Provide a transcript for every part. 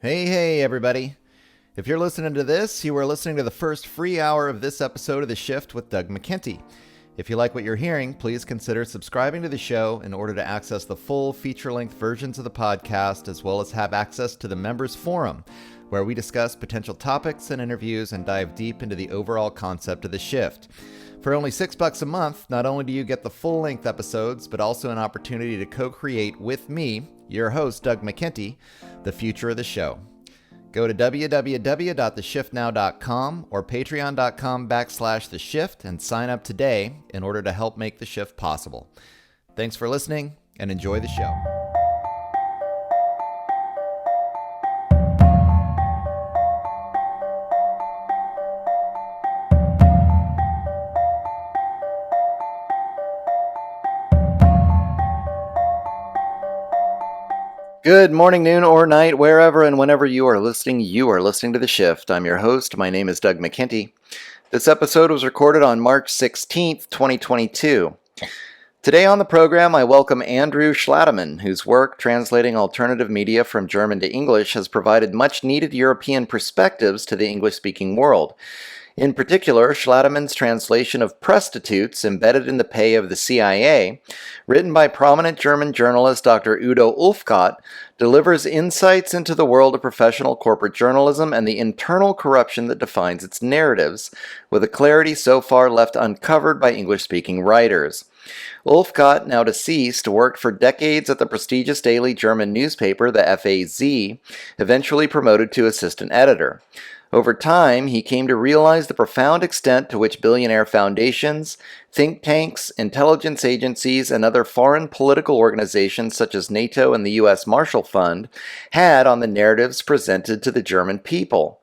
Hey, everybody. If you're listening to this, you are listening to the first free hour of this episode of The Shift with Doug McKenty. If you like what you're hearing, please consider subscribing to the show in order to access the full feature-length versions of the podcast, as well as have access to the members forum, where we discuss potential topics and interviews and dive deep into the overall concept of The Shift. For only $6 a month, not only do you get the full-length episodes, but also an opportunity to co-create with me, your host, Doug McKenty, the future of the show. Go to www.theshiftnow.com or patreon.com/theshift and sign up today in order to help make the shift possible. Thanks for listening and enjoy the show. Good morning, noon, or night, wherever and whenever you are listening to The Shift. I'm your host. My name is Doug McKenty. This episode was recorded on March 16th, 2022. Today on the program, I welcome Andrew Schlademan, whose work translating alternative media from German to English has provided much-needed European perspectives to the English-speaking world. In particular, Schlademan's translation of Presstitutes, Embedded in the Pay of the CIA, written by prominent German journalist Dr. Udo Ulfkotte, delivers insights into the world of professional corporate journalism and the internal corruption that defines its narratives, with a clarity so far left uncovered by English-speaking writers. Ulfkotte, now deceased, worked for decades at the prestigious daily German newspaper, the FAZ, eventually promoted to assistant editor. Over time, he came to realize the profound extent to which billionaire foundations, think tanks, intelligence agencies, and other foreign political organizations such as NATO and the U.S. Marshall Fund had on the narratives presented to the German people.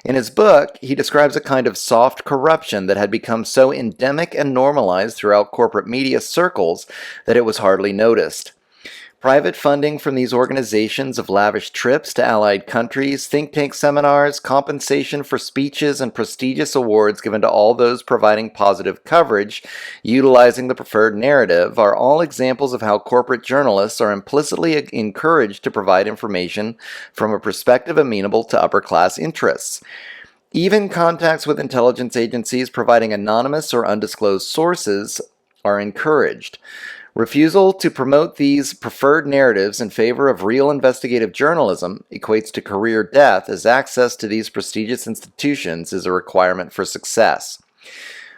In his book, he describes a kind of soft corruption that had become so endemic and normalized throughout corporate media circles that it was hardly noticed. Private funding from these organizations of lavish trips to allied countries, think tank seminars, compensation for speeches, and prestigious awards given to all those providing positive coverage, utilizing the preferred narrative, are all examples of how corporate journalists are implicitly encouraged to provide information from a perspective amenable to upper-class interests. Even contacts with intelligence agencies providing anonymous or undisclosed sources are encouraged. Refusal to promote these preferred narratives in favor of real investigative journalism equates to career death, as access to these prestigious institutions is a requirement for success.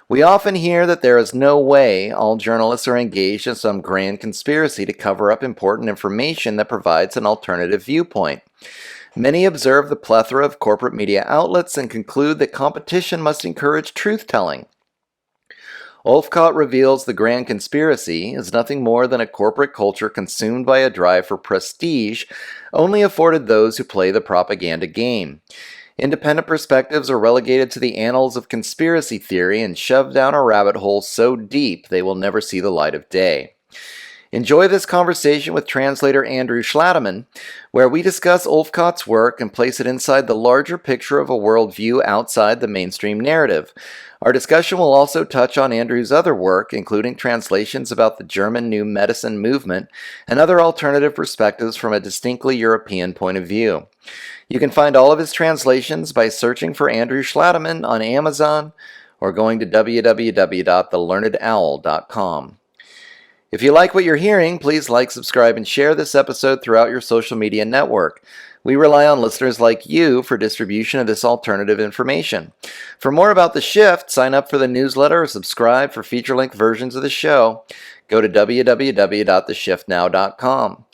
We often hear that there is no way all journalists are engaged in some grand conspiracy to cover up important information that provides an alternative viewpoint. Many observe the plethora of corporate media outlets and conclude that competition must encourage truth-telling. Ulfkotte reveals the grand conspiracy is nothing more than a corporate culture consumed by a drive for prestige, only afforded those who play the propaganda game. Independent perspectives are relegated to the annals of conspiracy theory and shoved down a rabbit hole so deep they will never see the light of day. Enjoy this conversation with translator Andrew Schlademan, where we discuss Ulfkotte's work and place it inside the larger picture of a worldview outside the mainstream narrative. Our discussion will also touch on Andrew's other work, including translations about the German New Medicine movement and other alternative perspectives from a distinctly European point of view. You can find all of his translations by searching for Andrew Schlademan on Amazon or going to www.thelearnedowl.com. If you like what you're hearing, please like, subscribe, and share this episode throughout your social media network. We rely on listeners like you for distribution of this alternative information. For more about The Shift, sign up for the newsletter or subscribe for feature-length versions of the show. Go to www.theshiftnow.com.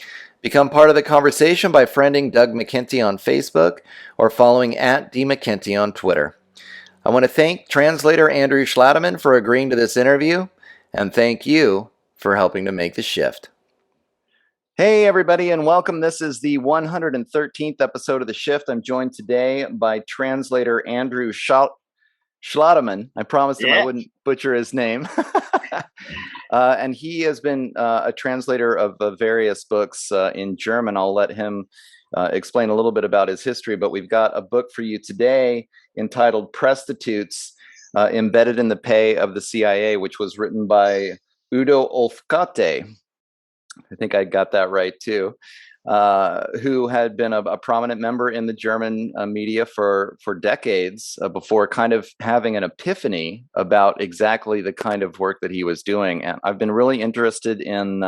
Become part of the conversation by friending Doug McKenty on Facebook or following @DMcKenty on Twitter. I want to thank translator Andrew Schlademan for agreeing to this interview, and thank you for helping to make The Shift. Hey, everybody, and welcome. This is the 113th episode of The Shift. I'm joined today by translator Andrew Schlademan. I promised him I wouldn't butcher his name. And he has been a translator of various books in German. I'll let him explain a little bit about his history, but we've got a book for you today entitled Presstitutes, Embedded in the Pay of the CIA, which was written by Udo Ulfkotte. I think I got that right too. who had been a prominent member in the German media for decades before kind of having an epiphany about exactly the kind of work that he was doing. And I've been really interested in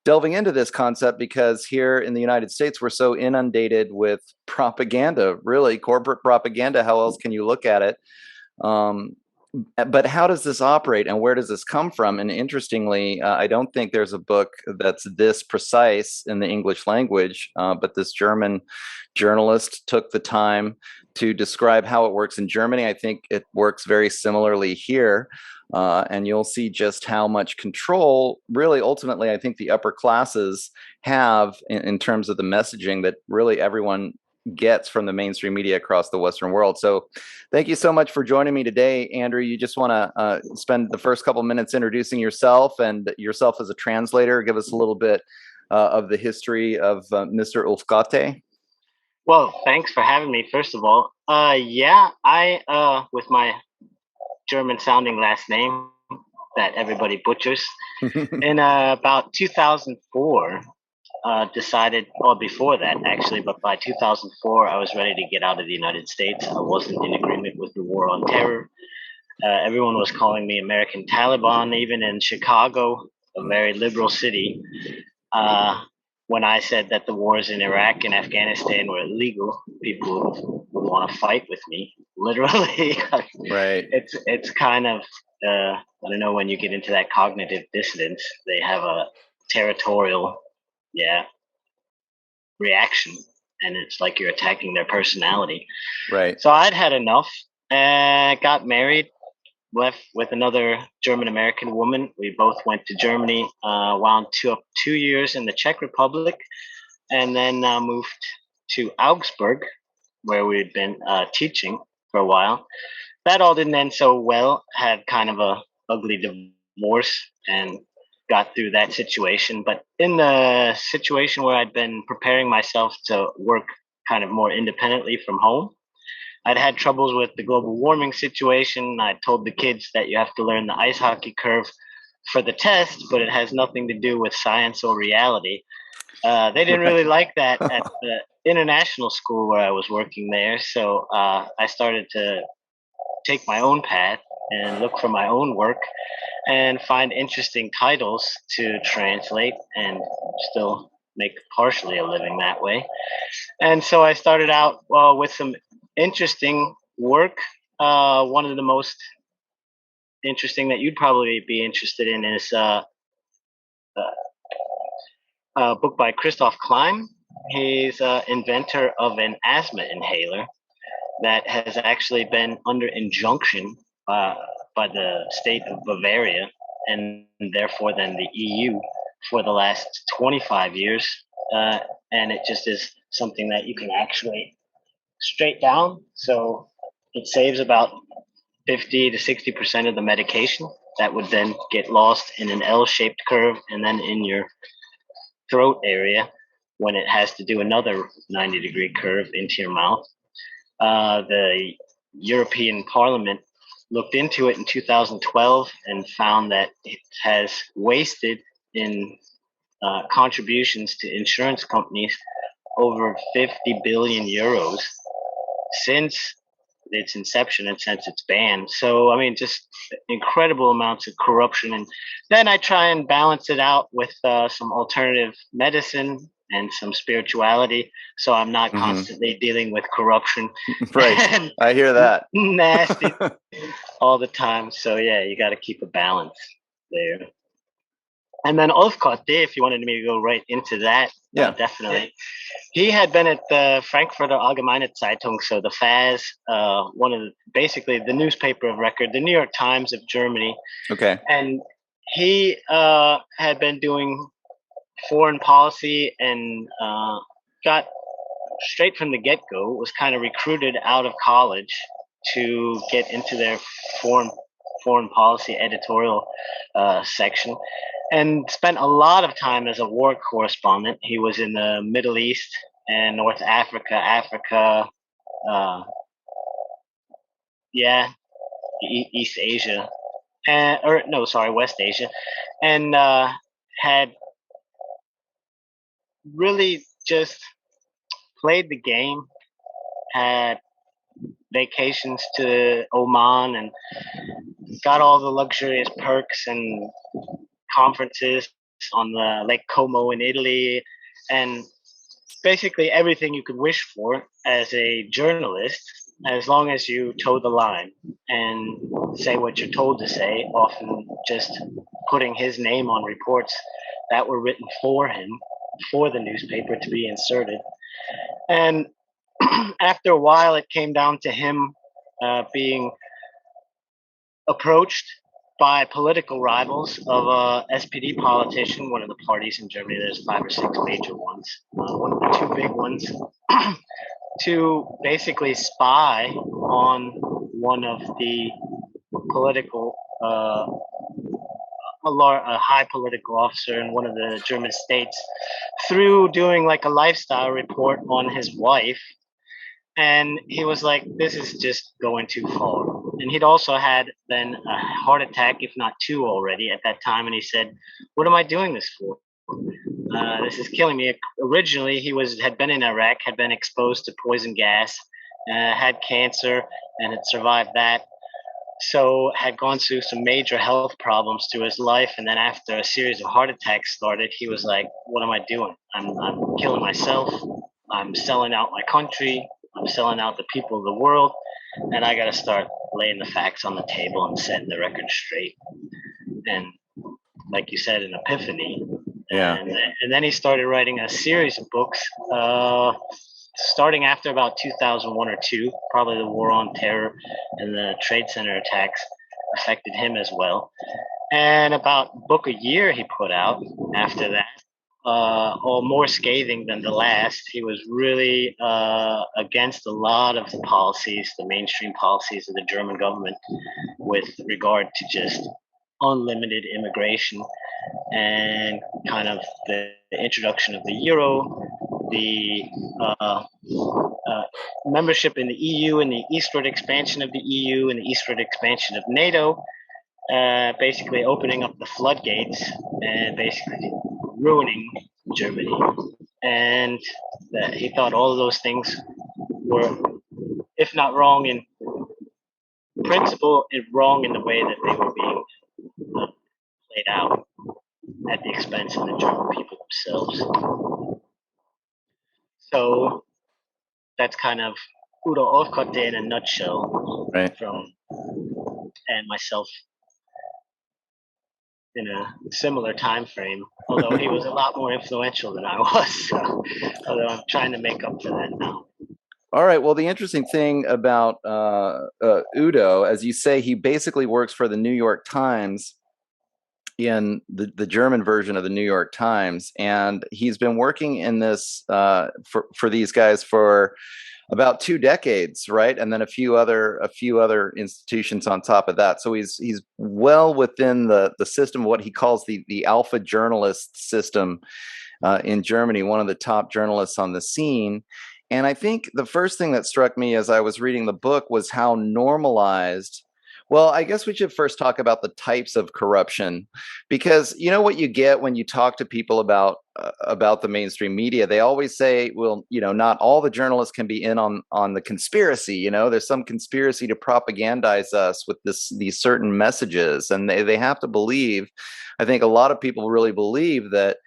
delving into this concept because here in the United States, we're so inundated with propaganda, really corporate propaganda. How else can you look at it? But how does this operate and where does this come from? And interestingly, I don't think there's a book that's this precise in the English language, but this German journalist took the time to describe how it works in Germany. I think it works very similarly here. And you'll see just how much control, really, ultimately, I think the upper classes have in terms of the messaging that really everyone gets from the mainstream media across the Western world. So thank you so much for joining me today, Andrew. You just want to spend the first couple minutes introducing yourself and yourself as a translator. Give us a little bit of the history of Mr. Ulfkotte. Well, thanks for having me, first of all. Yeah, I, with my German-sounding last name that everybody butchers, in about 2004, decided, or before that actually, but by 2004, I was ready to get out of the United States. I wasn't in agreement with the war on terror. Everyone was calling me American Taliban, even in Chicago, a very liberal city. When I said that the wars in Iraq and Afghanistan were illegal, people would want to fight with me, literally. Right. It's kind of I don't know, when you get into that cognitive dissonance, they have a territorial, reaction, and it's like you're attacking their personality. Right. So I'd had enough. Got married, left with another German American woman. We both went to Germany, wound up 2 years in the Czech Republic, and then moved to Augsburg, where we had been teaching for a while. That all didn't end so well. Had kind of a ugly divorce and got through that situation. But in the situation where I'd been preparing myself to work kind of more independently from home, I'd had troubles with the global warming situation. I told the kids that you have to learn the ice hockey curve for the test, but it has nothing to do with science or reality. They didn't really like that at the international school where I was working there. So I started to take my own path and look for my own work and find interesting titles to translate and still make partially a living that way. And so I started out with some interesting work. One of the most interesting that you'd probably be interested in is a book by Christoph Klein. He's an inventor of an asthma inhaler that has actually been under injunction by the state of Bavaria and therefore then the EU for the last 25 years. And it just is something that you can actually straight down. So it saves about 50 to 60% of the medication that would then get lost in an L-shaped curve and then in your throat area when it has to do another 90-degree curve into your mouth. The European Parliament looked into it in 2012 and found that it has wasted in contributions to insurance companies over 50 billion euros since its inception and since its ban. So, I mean, just incredible amounts of corruption. And then I try and balance it out with some alternative medicine and some spirituality, so I'm not constantly dealing with corruption. Right. I hear that. Nasty all the time. So yeah, you got to keep a balance there. And then Ulfkotte, if you wanted me to go right into that, yeah, definitely. He had been at the Frankfurter Allgemeine Zeitung, so the FAZ, one of basically the newspaper of record, the New York Times of Germany. Okay. And he had been doing foreign policy and got straight from the get-go, was kind of recruited out of college to get into their foreign policy editorial section, and spent a lot of time as a war correspondent. He was in the Middle East and North Africa, East Asia, West Asia, and had really just played the game, had vacations to Oman, and got all the luxurious perks and conferences on the Lake Como in Italy, and basically everything you could wish for as a journalist, as long as you toe the line and say what you're told to say, often just putting his name on reports that were written for him, for the newspaper to be inserted. And after a while, it came down to him being approached by political rivals of a SPD politician, one of the parties in Germany. There's 5 or 6 major ones, one of the 2 big ones, to basically spy on one of the political, a high political officer in one of the German states, through doing like a lifestyle report on his wife. And he was like, this is just going too far. And he'd also had then a heart attack, if not 2 already at that time. And he said, what am I doing this for? This is killing me. Originally, had been in Iraq, had been exposed to poison gas, had cancer, and had survived that. So had gone through some major health problems through his life. And then after a series of heart attacks started, he was like, what am I doing? I'm killing myself. I'm selling out my country. I'm selling out the people of the world. And I got to start laying the facts on the table and setting the record straight. And like you said, an epiphany. Yeah. And then he started writing a series of books, starting after about 2001 or 2. Probably the war on terror and the Trade Center attacks affected him as well. And about a book a year he put out after that, all more scathing than the last. He was really against a lot of the policies, the mainstream policies of the German government with regard to just unlimited immigration and kind of the introduction of the euro, the membership in the EU and the eastward expansion of the EU and the eastward expansion of NATO, basically opening up the floodgates and basically ruining Germany. And he thought all of those things were, if not wrong in principle, wrong in the way that they were being played out at the expense of the German people themselves. So that's kind of Udo Ulfkotte in a nutshell, Right. And myself in a similar time frame, although he was a lot more influential than I was. So, although I'm trying to make up for that now. All right. Well, the interesting thing about Udo, as you say, he basically works for the New York Times, in the German version of the New York Times, and he's been working in this for these guys for about 2 decades, right? And then a few other institutions on top of that. So he's well within the system of what he calls the alpha journalist system in Germany, one of the top journalists on the scene. And I think the first thing that struck me as I was reading the book was how normalized. Well, I guess we should first talk about the types of corruption, because you know what you get when you talk to people about the mainstream media. They always say, well, not all the journalists can be in on the conspiracy. There's some conspiracy to propagandize us with these certain messages, and they have to believe. I think a lot of people really believe that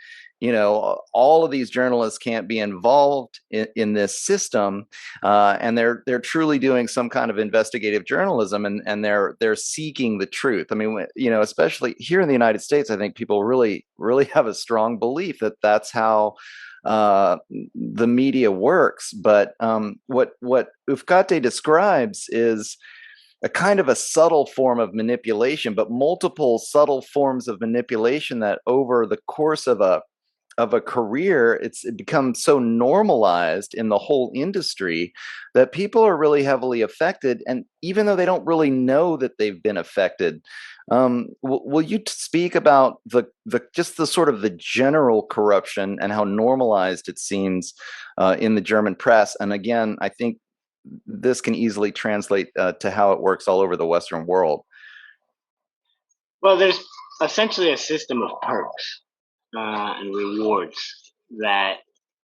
all of these journalists can't be involved in this system, and they're truly doing some kind of investigative journalism, and they're seeking the truth. I mean, especially here in the United States, I think people really have a strong belief that that's how the media works. But what Ulfkotte describes is a kind of a subtle form of manipulation, but multiple subtle forms of manipulation that over the course of a career, it becomes so normalized in the whole industry that people are really heavily affected. And even though they don't really know that they've been affected, will you speak about the just the sort of the general corruption and how normalized it seems in the German press? And again, I think this can easily translate to how it works all over the Western world. Well, there's essentially a system of perks and rewards that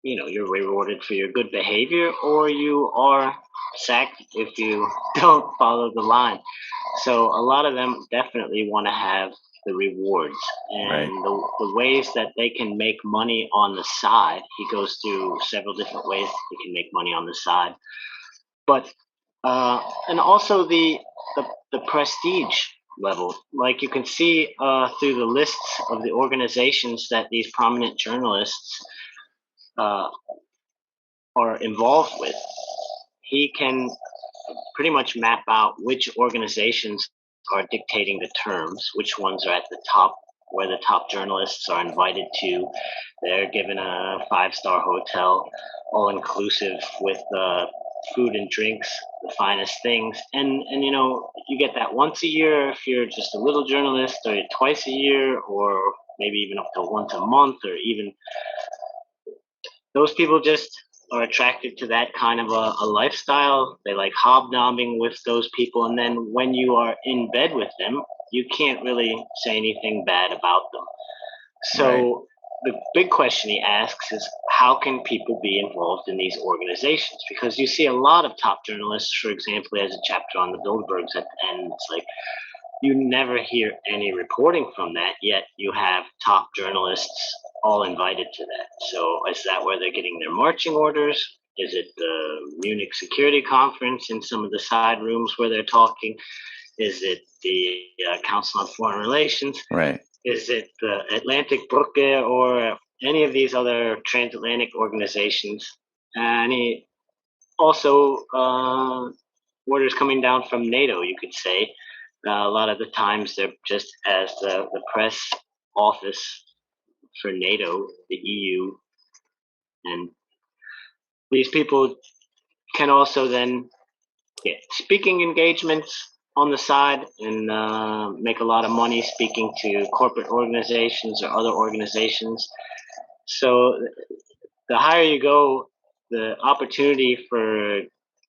you're rewarded for your good behavior, or you are sacked if you don't follow the line. So a lot of them definitely want to have the rewards and Right. the ways that they can make money on the side. He goes through several different ways that they can make money on the side, but and also the prestige level. Like you can see through the lists of the organizations that these prominent journalists uh, are involved with. He can pretty much map out which organizations are dictating the terms, which ones are at the top, where the top journalists are invited to. They're given a 5-star hotel, all inclusive with food and drinks, the finest things. And you get that once a year if you're just a little journalist, or twice a year, or maybe even up to once a month, or even those people just are attracted to that kind of a lifestyle. They like hobnobbing with those people, and then when you are in bed with them, you can't really say anything bad about them. Right. So the big question he asks is, how can people be involved in these organizations? Because you see a lot of top journalists, for example, there's a chapter on the Bilderbergs at the end. It's like you never hear any reporting from that, yet you have top journalists all invited to that. So is that where they're getting their marching orders? Is it the Munich Security Conference in some of the side rooms where they're talking? Is it the Council on Foreign Relations? Right. Is it the Atlantic Brücke or any of these other transatlantic organizations? And he also orders coming down from NATO, you could say. A lot of the times they're just as the press office for NATO, the EU, and these people can also then get speaking engagements on the side and make a lot of money speaking to corporate organizations or other organizations. So the higher you go, the opportunity for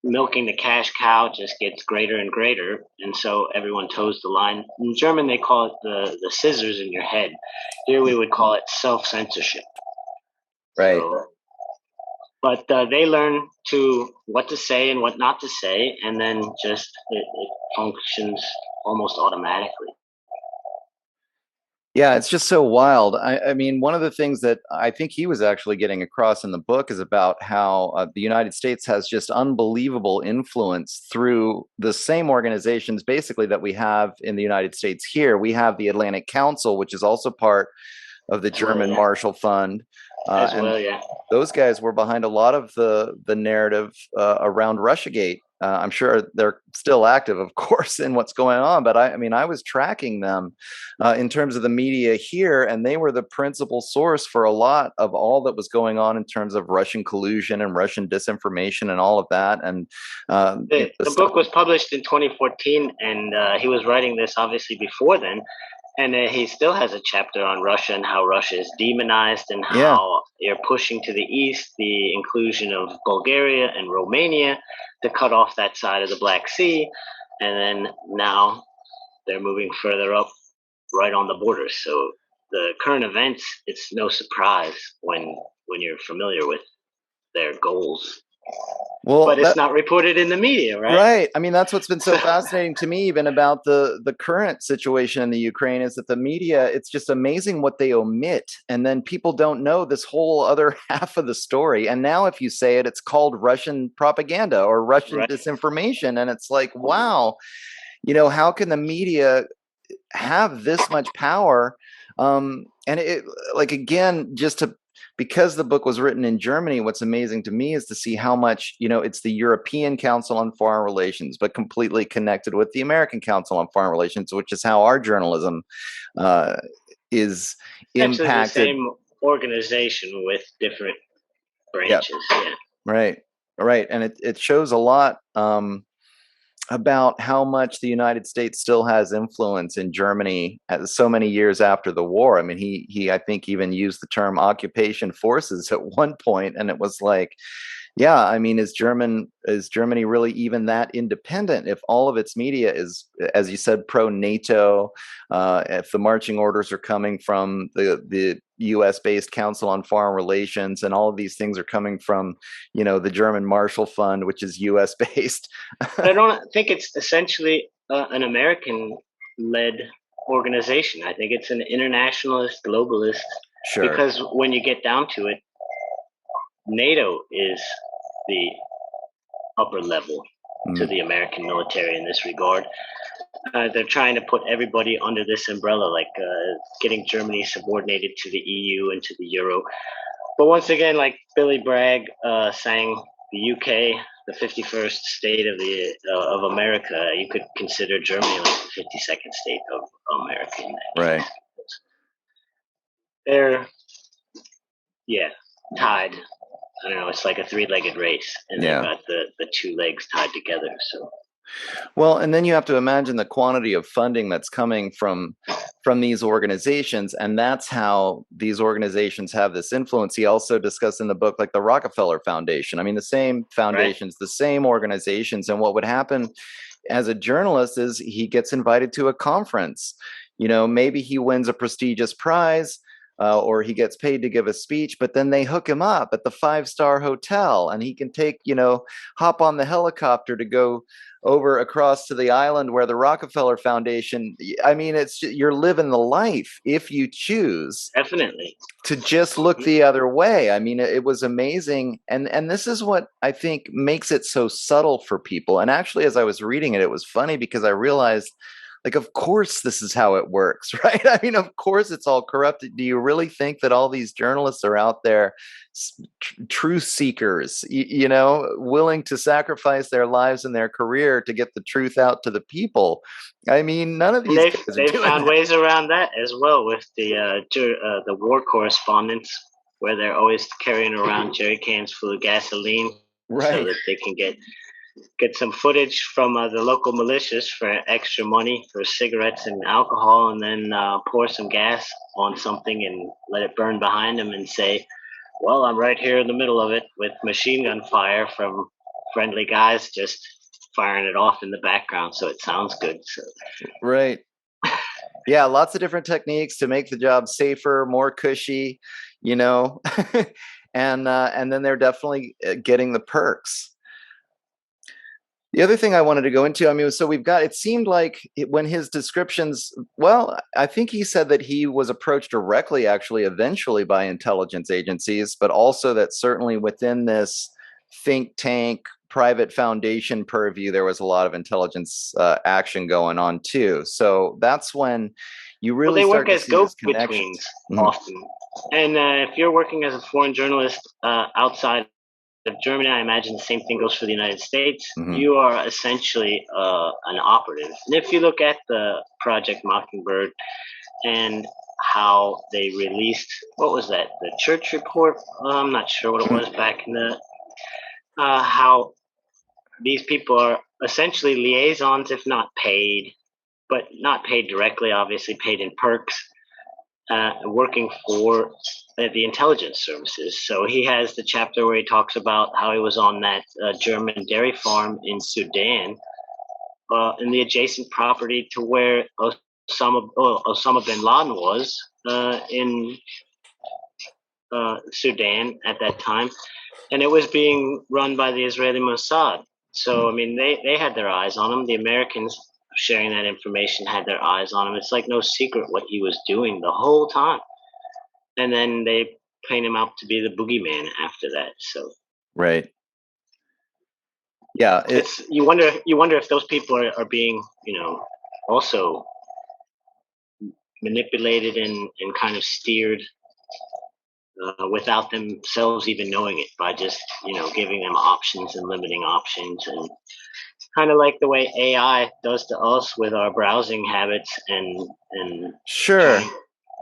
milking the cash cow just gets greater and greater, and so everyone toes the line. In German, they call it the scissors in your head. Here, we would call it self censorship. Right. So, but they learn to what to say and what not to say, and then just it functions almost automatically. Yeah, it's just so wild. I mean, one of the things that I think he was actually getting across in the book is about how the United States has just unbelievable influence through the same organizations, basically, that we have in the United States here. We have the Atlantic Council, which is also part of the As well, German yeah. Marshall Fund, As and well, yeah. those guys were behind a lot of the narrative around Russiagate. I'm sure they're still active, of course, in what's going on. But I mean, I was tracking them in terms of the media here, and they were the principal source for a lot of all that was going on in terms of Russian collusion and Russian disinformation and all of that. And The book was published in 2014, and he was writing this obviously before then. And he still has a chapter on Russia and how Russia is demonized and yeah, how you're pushing to the east the inclusion of Bulgaria and Romania to cut off that side of the Black Sea. And then now they're moving further up right on the border. So the current events, it's no surprise when you're familiar with their goals. well, But it's not reported in the media, right? right. I mean, that's what's been so So, fascinating to me, even about the current situation in the Ukraine, is that the media, it's just amazing what they omit. And then people don't know this whole other half of the story. And now if you say it, it's called Russian propaganda or Russian right. disinformation. And it's like, wow, how can the media have this much power? And it, like, again, just to, because the book was written in Germany, what's amazing to me is to see how much, it's the European Council on Foreign Relations, but completely connected with the American Council on Foreign Relations, which is how our journalism uh, is Actually, the impacted. same organization with different Yep. branches. Yeah. Right. Right. And it shows a lot. About how much the United States still has influence in Germany so many years after the war. I mean, he I think even used the term occupation forces at one point, and it was like, Yeah, I mean, is Germany really even that independent if all of its media is, as you said, pro NATO? If the marching orders are coming from the U.S. based Council on Foreign Relations, and all of these things are coming from, the German Marshall Fund, which is U.S. based. But I don't think it's essentially an American-led organization. I think it's an internationalist, globalist, Sure. because when you get down to it, NATO is the upper level to Mm, the American military in this regard. They're trying to put everybody under this umbrella, like getting Germany subordinated to the EU and to the Euro. But once again, like Billy Bragg sang, the UK, the 51st state of America, you could consider Germany like the 52nd state of America in that right. case. They're, yeah, tied. I don't know. It's like a three-legged race, and they've Yeah. got the two legs tied together. So Well, and then you have to imagine the quantity of funding that's coming from these organizations, and that's how these organizations have this influence. He also discussed in the book, like the Rockefeller Foundation. I mean, the same right, foundations, the same organizations, and what would happen as a journalist is he gets invited to a conference. Maybe he wins a prestigious prize, or he gets paid to give a speech, but then they hook him up at the five-star hotel, and he can take, hop on the helicopter to go over across to the island where the Rockefeller Foundation. I mean, you're living the life if you choose definitely. to just look Mhm. the other way. I mean, it was amazing, and this is what I think makes it so subtle for people. And actually, as I was reading it, it was funny because I realized, like, of course this is how it works, right? I mean, of course it's all corrupted. Do you really think that all these journalists are out there, truth seekers, willing to sacrifice their lives and their career to get the truth out to the people? I mean, none of And these they've guys are they've doing found that. ways around that as well with the war correspondents, where they're always carrying around jerry cans full of gasoline so Right. that they can get some footage from the local militias for extra money for cigarettes and alcohol, and then pour some gas on something and let it burn behind them and say, "Well, I'm right here in the middle of it with machine gun fire from friendly guys just firing it off in the background, so it sounds good." So Right. Yeah, lots of different techniques to make the job safer, more cushy, you know, and then they're definitely getting the perks. The other thing I wanted to go into, I mean, so it seemed like when his descriptions, well, I think he said that he was approached directly, actually, eventually by intelligence agencies, but also that certainly within this think tank, private foundation purview, there was a lot of intelligence action going on too. So that's when you well, really they work start to as see these connections. go-betweens Mhm. often. And if you're working as a foreign journalist outside of Germany, I imagine the same thing goes for the United States. Mhm. You are essentially an operative. And if you look at the Project Mockingbird and how they released, what was that, the Church Report? I'm not sure what it was back in the, how these people are essentially liaisons, if not paid, but not paid directly, obviously paid in perks, working for the intelligence services. So he has the chapter where he talks about how he was on that German dairy farm in Sudan, in the adjacent property to where Osama bin Laden was in Sudan at that time, and it was being run by the Israeli Mossad. So I mean, they had their eyes on him. The Americans sharing that information had their eyes on him. It's like no secret what he was doing the whole time, and then they paint him out to be the boogeyman after that. So Right. Yeah. it's you wonder if those people are being also manipulated and kind of steered without themselves even knowing it by just giving them options and limiting options, and kind of like the way AI does to us with our browsing habits and Sure. trying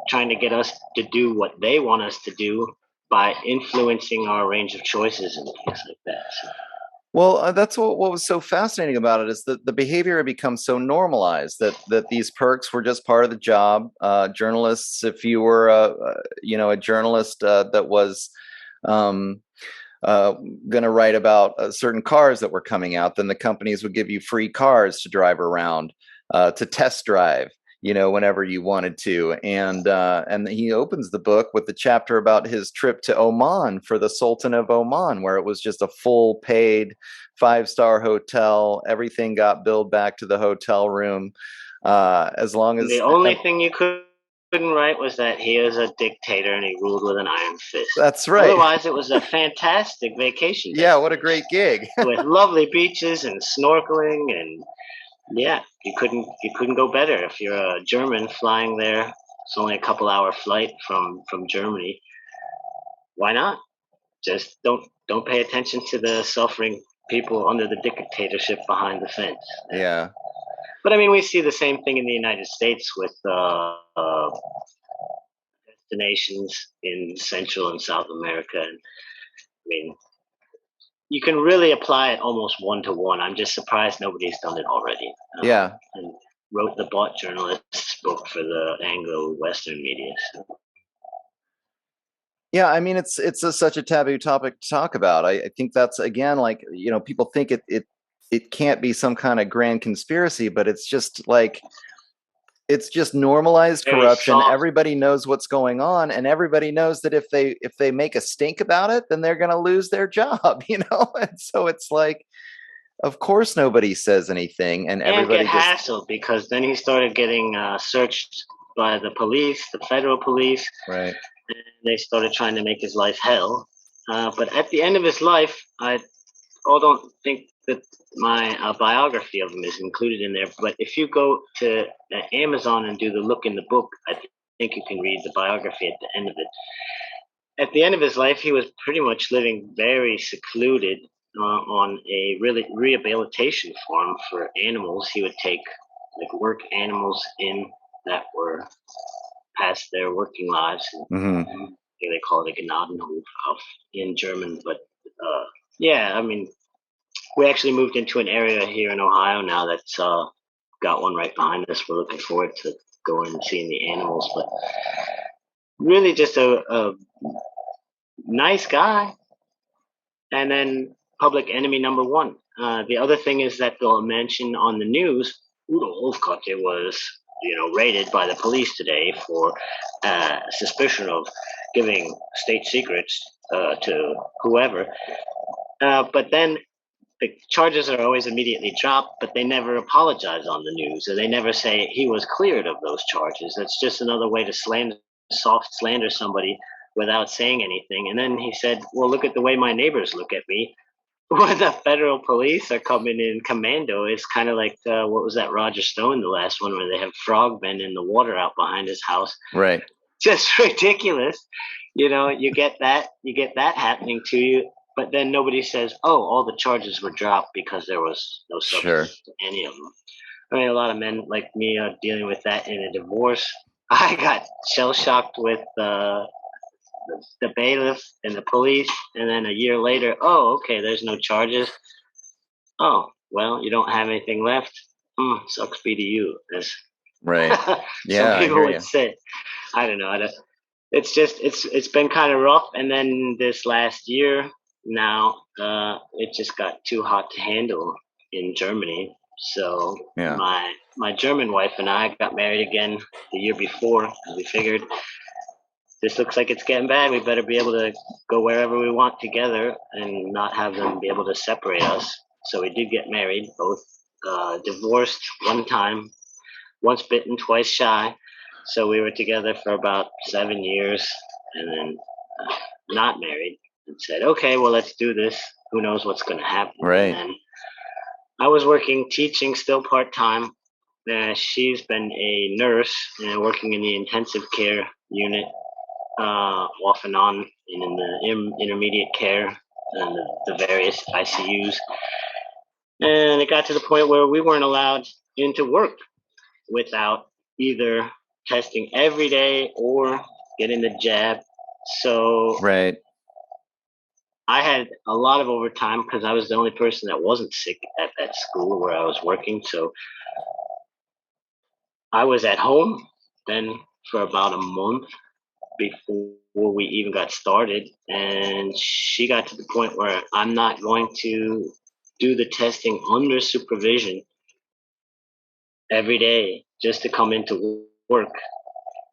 trying to get us to do what they want us to do by influencing our range of choices and things like that. So, Well, that's what was so fascinating about it is that the behavior had become so normalized that these perks were just part of the job. Journalists, if you were a journalist that was um, uh, going to write about certain cars that were coming out, then the companies would give you free cars to drive around, to test drive, whenever you wanted to. And he opens the book with the chapter about his trip to Oman for the Sultan of Oman, where it was just a full paid 5-star hotel. Everything got billed back to the hotel room. As long as The only thing you couldn't write was that he was a dictator and he ruled with an iron fist. That's right. Otherwise, it was a fantastic vacation Yeah, what a great gig. with lovely beaches and snorkeling, and yeah, you couldn't go better if you're a German flying there. It's only a couple-hour flight from Germany. Why not? Just don't pay attention to the suffering people under the dictatorship behind the fence. Yeah. But I mean, we see the same thing in the United States with destinations in Central and South America. And I mean, you can really apply it almost one to one. I'm just surprised nobody's done it already. Yeah. And wrote the bot journalist's book for the Anglo-Western media. So. Yeah, I mean, it's such a taboo topic to talk about. I think that's, again, like, people think it can't be some kind of grand conspiracy, but it's just like, it's just normalized Very corruption. soft. Everybody knows what's going on, and everybody knows that if they make a stink about it, then they're going to lose their job, And so it's like, of course nobody says anything, and everybody get just hassled because then he started getting searched by the police, the federal police. right. And they started trying to make his life hell. But at the end of his life, I don't think that my biography of him is included in there. But if you go to Amazon and do the look in the book, I think you can read the biography at the end of it. At the end of his life, he was pretty much living very secluded on a really rehabilitation farm for animals. He would take like work animals in that were past their working lives. Mm-hmm. They call it a Gnadenhof in German. But yeah, I mean, we actually moved into an area here in Ohio now that's got one right behind us. We're looking forward to going and seeing the animals. But really just a nice guy. And then public enemy number one. The other thing is that they'll mention on the news, Udo Ulfkotte was, raided by the police today for suspicion of giving state secrets to whoever. But then the charges are always immediately dropped, but they never apologize on the news, or they never say he was cleared of those charges. That's just another way to soft slander somebody without saying anything. And then he said, well, look at the way my neighbors look at me. When the federal police are coming in commando, it's kind of like what was that Roger Stone, the last one, where they have frogmen in the water out behind his house. Right. Just ridiculous. You get that happening to you, but then nobody says, oh, all the charges were dropped because there was no substance to any of them. I mean, a lot of men like me are dealing with that in a divorce. I got shell shocked with the bailiff and the police, and then a year later, oh, okay, there's no charges. Oh, well, you don't have anything left. Sucks be to you, as right. Yeah, some people would say. I don't know. It's just it's been kind of rough, and then this last year now, it just got too hot to handle in Germany. So yeah. my German wife and I got married again the year before because we figured this looks like it's getting bad. We better be able to go wherever we want together and not have them be able to separate us. So we did get married, both divorced one time, once bitten, twice shy. So we were together for about 7 years, and then not married, and said, okay, well, let's do this. Who knows what's going to happen? Right. And then I was working, teaching still part-time. She's been a nurse working in the intensive care unit, off and on in the intermediate care and the various ICUs. And it got to the point where we weren't allowed into work without either testing every day or getting the jab. So right. I had a lot of overtime because I was the only person that wasn't sick at that school where I was working. So I was at home then for about a month, before we even got started, and she got to the point where I'm not going to do the testing under supervision every day just to come into work.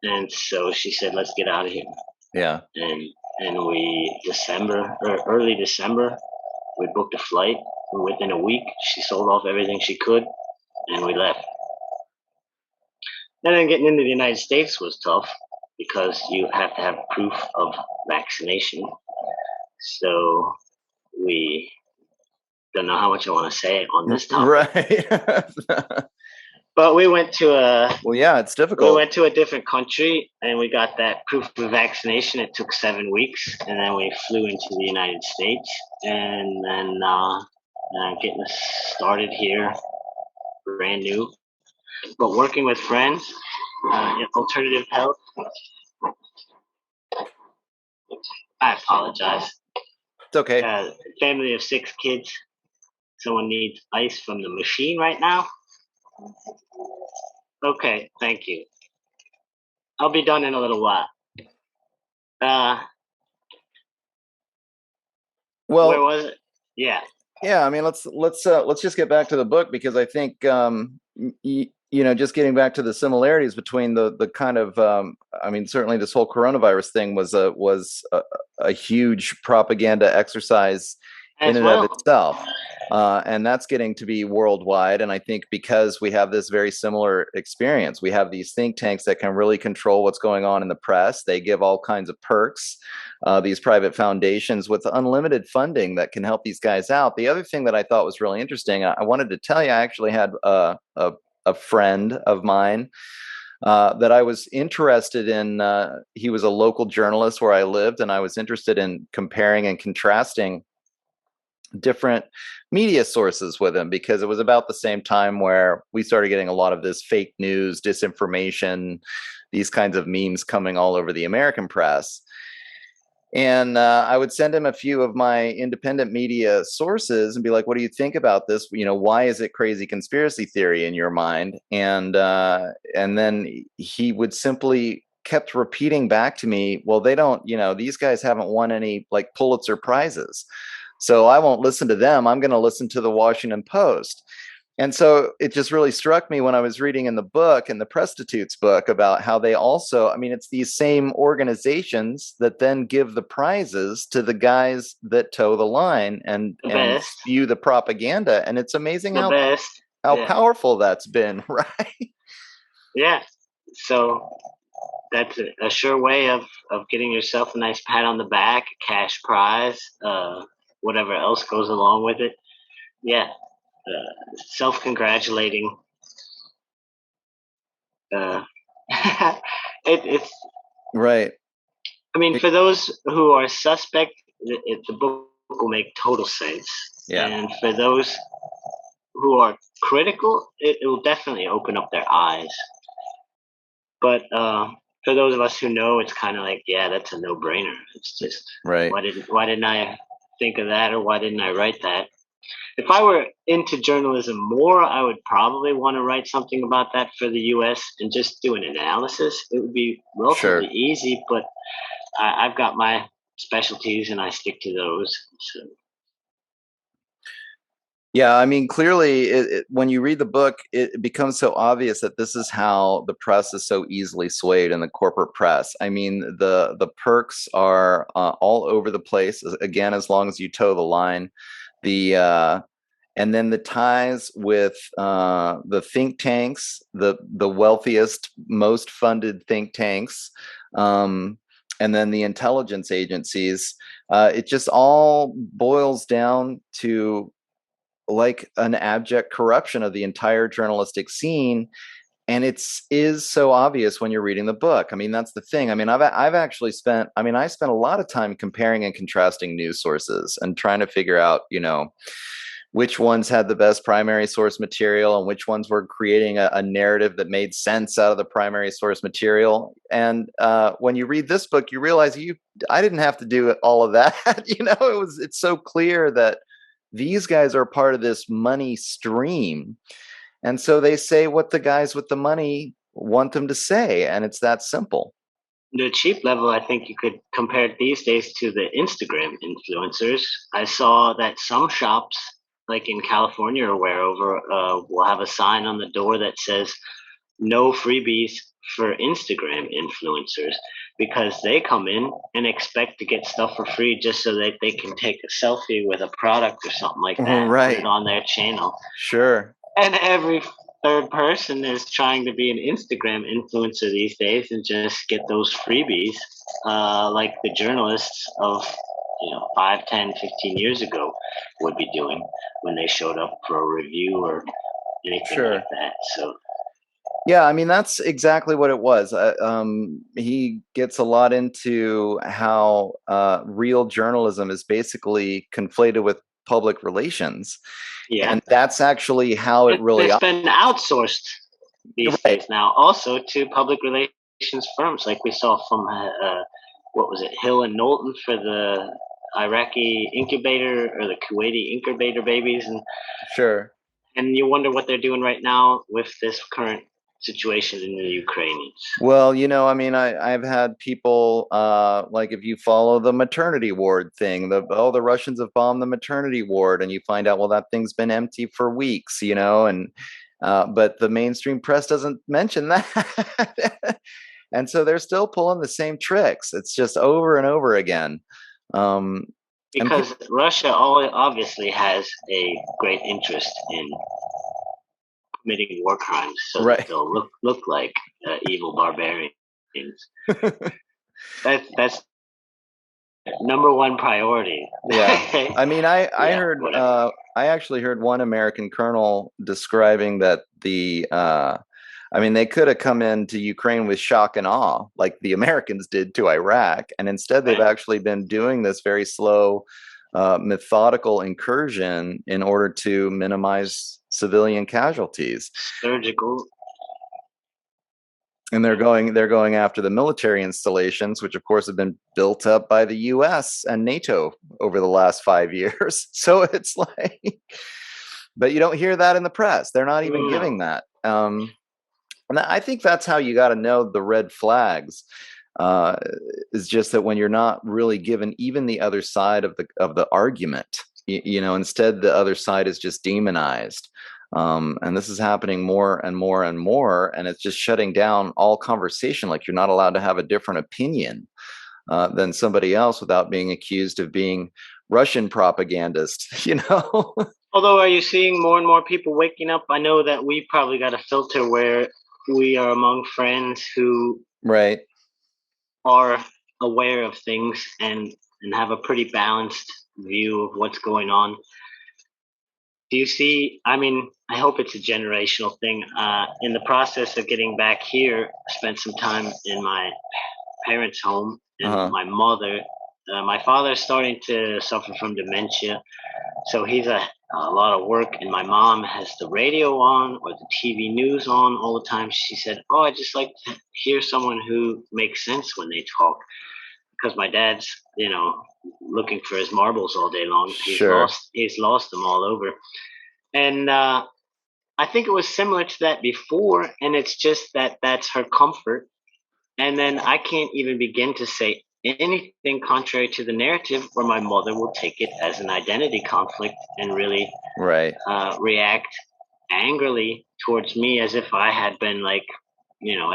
And so she said, "Let's get out of here." Yeah. And we December or early December, we booked a flight. Within a week, she sold off everything she could, and we left. And then getting into the United States was tough because you have to have proof of vaccination. So we don't know how much I want to say on this topic, Right. but we went to a Well, yeah, it's we difficult. went to a different country and we got that proof of vaccination. It took 7 weeks, and then we flew into the United States, and then getting us started here, brand new, but working with friends in alternative health. I apologize. It's okay. Family of 6 kids. Someone needs ice from the machine right now. Okay, thank you. I'll be done in a little while. Where Well, was it? Yeah. yeah, I mean, let's just get back to the book, because I think just getting back to the similarities between the kind of I mean, certainly this whole coronavirus thing was a huge propaganda exercise in As and of well. itself. And that's getting to be worldwide. And I think because we have this very similar experience, we have these think tanks that can really control what's going on in the press. They give all kinds of perks, these private foundations with unlimited funding that can help these guys out. The other thing that I thought was really interesting, I wanted to tell you, I actually had a friend of mine that I was interested in. He was a local journalist where I lived, and I was interested in comparing and contrasting different media sources with him, because it was about the same time where we started getting a lot of this fake news, disinformation, these kinds of memes coming all over the American press. And I would send him a few of my independent media sources and be like, "What do you think about this? Why is it crazy conspiracy theory in your mind?" And then he would simply kept repeating back to me, "Well, they don't, these guys haven't won any like Pulitzer prizes, so I won't listen to them. I'm going to listen to the Washington Post." And so it just really struck me when I was reading in the book, in the Presstitutes book, about how they also, I mean, it's these same organizations that then give the prizes to the guys that toe the line and The and best. spew the propaganda. And it's amazing The best. how Yeah. powerful that's been, right? Yeah. So that's a sure way of getting yourself a nice pat on the back, cash prize, whatever else goes along with it. Yeah. Self-congratulating. It's. Right. I mean, for those who are suspect, the book will make total sense. Yeah. And for those who are critical, it will definitely open up their eyes. But for those of us who know, it's kind of like, yeah, that's a no-brainer. It's just, Right. why didn't I think of that, or why didn't I write that? If I were into journalism more, I would probably want to write something about that for the U.S. and just do an analysis. It would be relatively Sure. easy, but I've got my specialties and I stick to those. So. Yeah, I mean, clearly, when you read the book, it becomes so obvious that this is how the press is so easily swayed in the corporate press. I mean, the perks are all over the place. Again, as long as you toe the line, the and then the ties with the think tanks, the wealthiest, most funded think tanks, and then the intelligence agencies. It just all boils down to like an abject corruption of the entire journalistic scene. And is so obvious when you're reading the book. I mean, that's the thing. I mean, I've actually spent, I mean, I spent a lot of time comparing and contrasting news sources and trying to figure out, which ones had the best primary source material and which ones were creating a narrative that made sense out of the primary source material. And when you read this book, you realize I didn't have to do all of that. It's so clear that these guys are part of this money stream. And so they say what the guys with the money want them to say. And it's that simple. The cheap level, I think you could compare it these days to the Instagram influencers. I saw that some shops, like in California or wherever, will have a sign on the door that says no freebies for Instagram influencers, because they come in and expect to get stuff for free just so that they can take a selfie with a product or something like that, put it Right. on their channel. Sure. And every third person is trying to be an Instagram influencer these days and just get those freebies, like the journalists of 5, 10, 15 years ago would be doing when they showed up for a review or anything like Sure. that. So Yeah, I mean that's exactly what it was. He gets a lot into how real journalism is basically conflated with public relations, yeah, and that's actually how it really. it's been outsourced these Right. days now, also to public relations firms, like we saw from what was it, Hill and Knowlton for the Iraqi incubator or the Kuwaiti incubator babies, Sure. and you wonder what they're doing right now with this current situation in the Ukrainians. Well, I mean, I've had people like if you follow the maternity ward thing, the Russians have bombed the maternity ward, and you find out, well, that thing's been empty for weeks, and but the mainstream press doesn't mention that, and so they're still pulling the same tricks. It's just over and over again, um, and Because Russia obviously has a great interest in committing war crimes so that right. they'll look like evil barbarians. That's number one priority. Yeah. I mean, I Yeah, heard whatever. I actually heard one American colonel describing that I mean, they could have come into Ukraine with shock and awe like the Americans did to Iraq, and instead they've Right. actually been doing this very slow methodical incursion in order to minimize civilian casualties. Surgical. And they're going after the military installations, which of course have been built up by the US and NATO over the last 5 years. So it's like, but you don't hear that in the press. They're not even No. giving that. And I think that's how you got to know the red flags. Uh, is just that when you're not really given even the other side of the argument, instead the other side is just demonized. And this is happening more and more and more, and it's just shutting down all conversation. Like you're not allowed to have a different opinion than somebody else without being accused of being Russian propagandist. Although, are you seeing more and more people waking up? I know that we probably got a filter where we are among friends who Right. are aware of things and have a pretty balanced view of what's going on. Do you see? I mean, I hope it's a generational thing. In the process of getting back here, I spent some time in my parents' home, and Uh-huh. my father's starting to suffer from dementia, so he's a lot of work. And my mom has the radio on or the TV news on all the time. She said, "Oh, I just like to hear someone who makes sense when they talk." Because my dad's, looking for his marbles all day long. Sure. He's lost them all over, and I think it was similar to that before, and it's just that that's her comfort. And then I can't even begin to say anything contrary to the narrative, where my mother will take it as an identity conflict and really Right. react angrily towards me as if I had been like,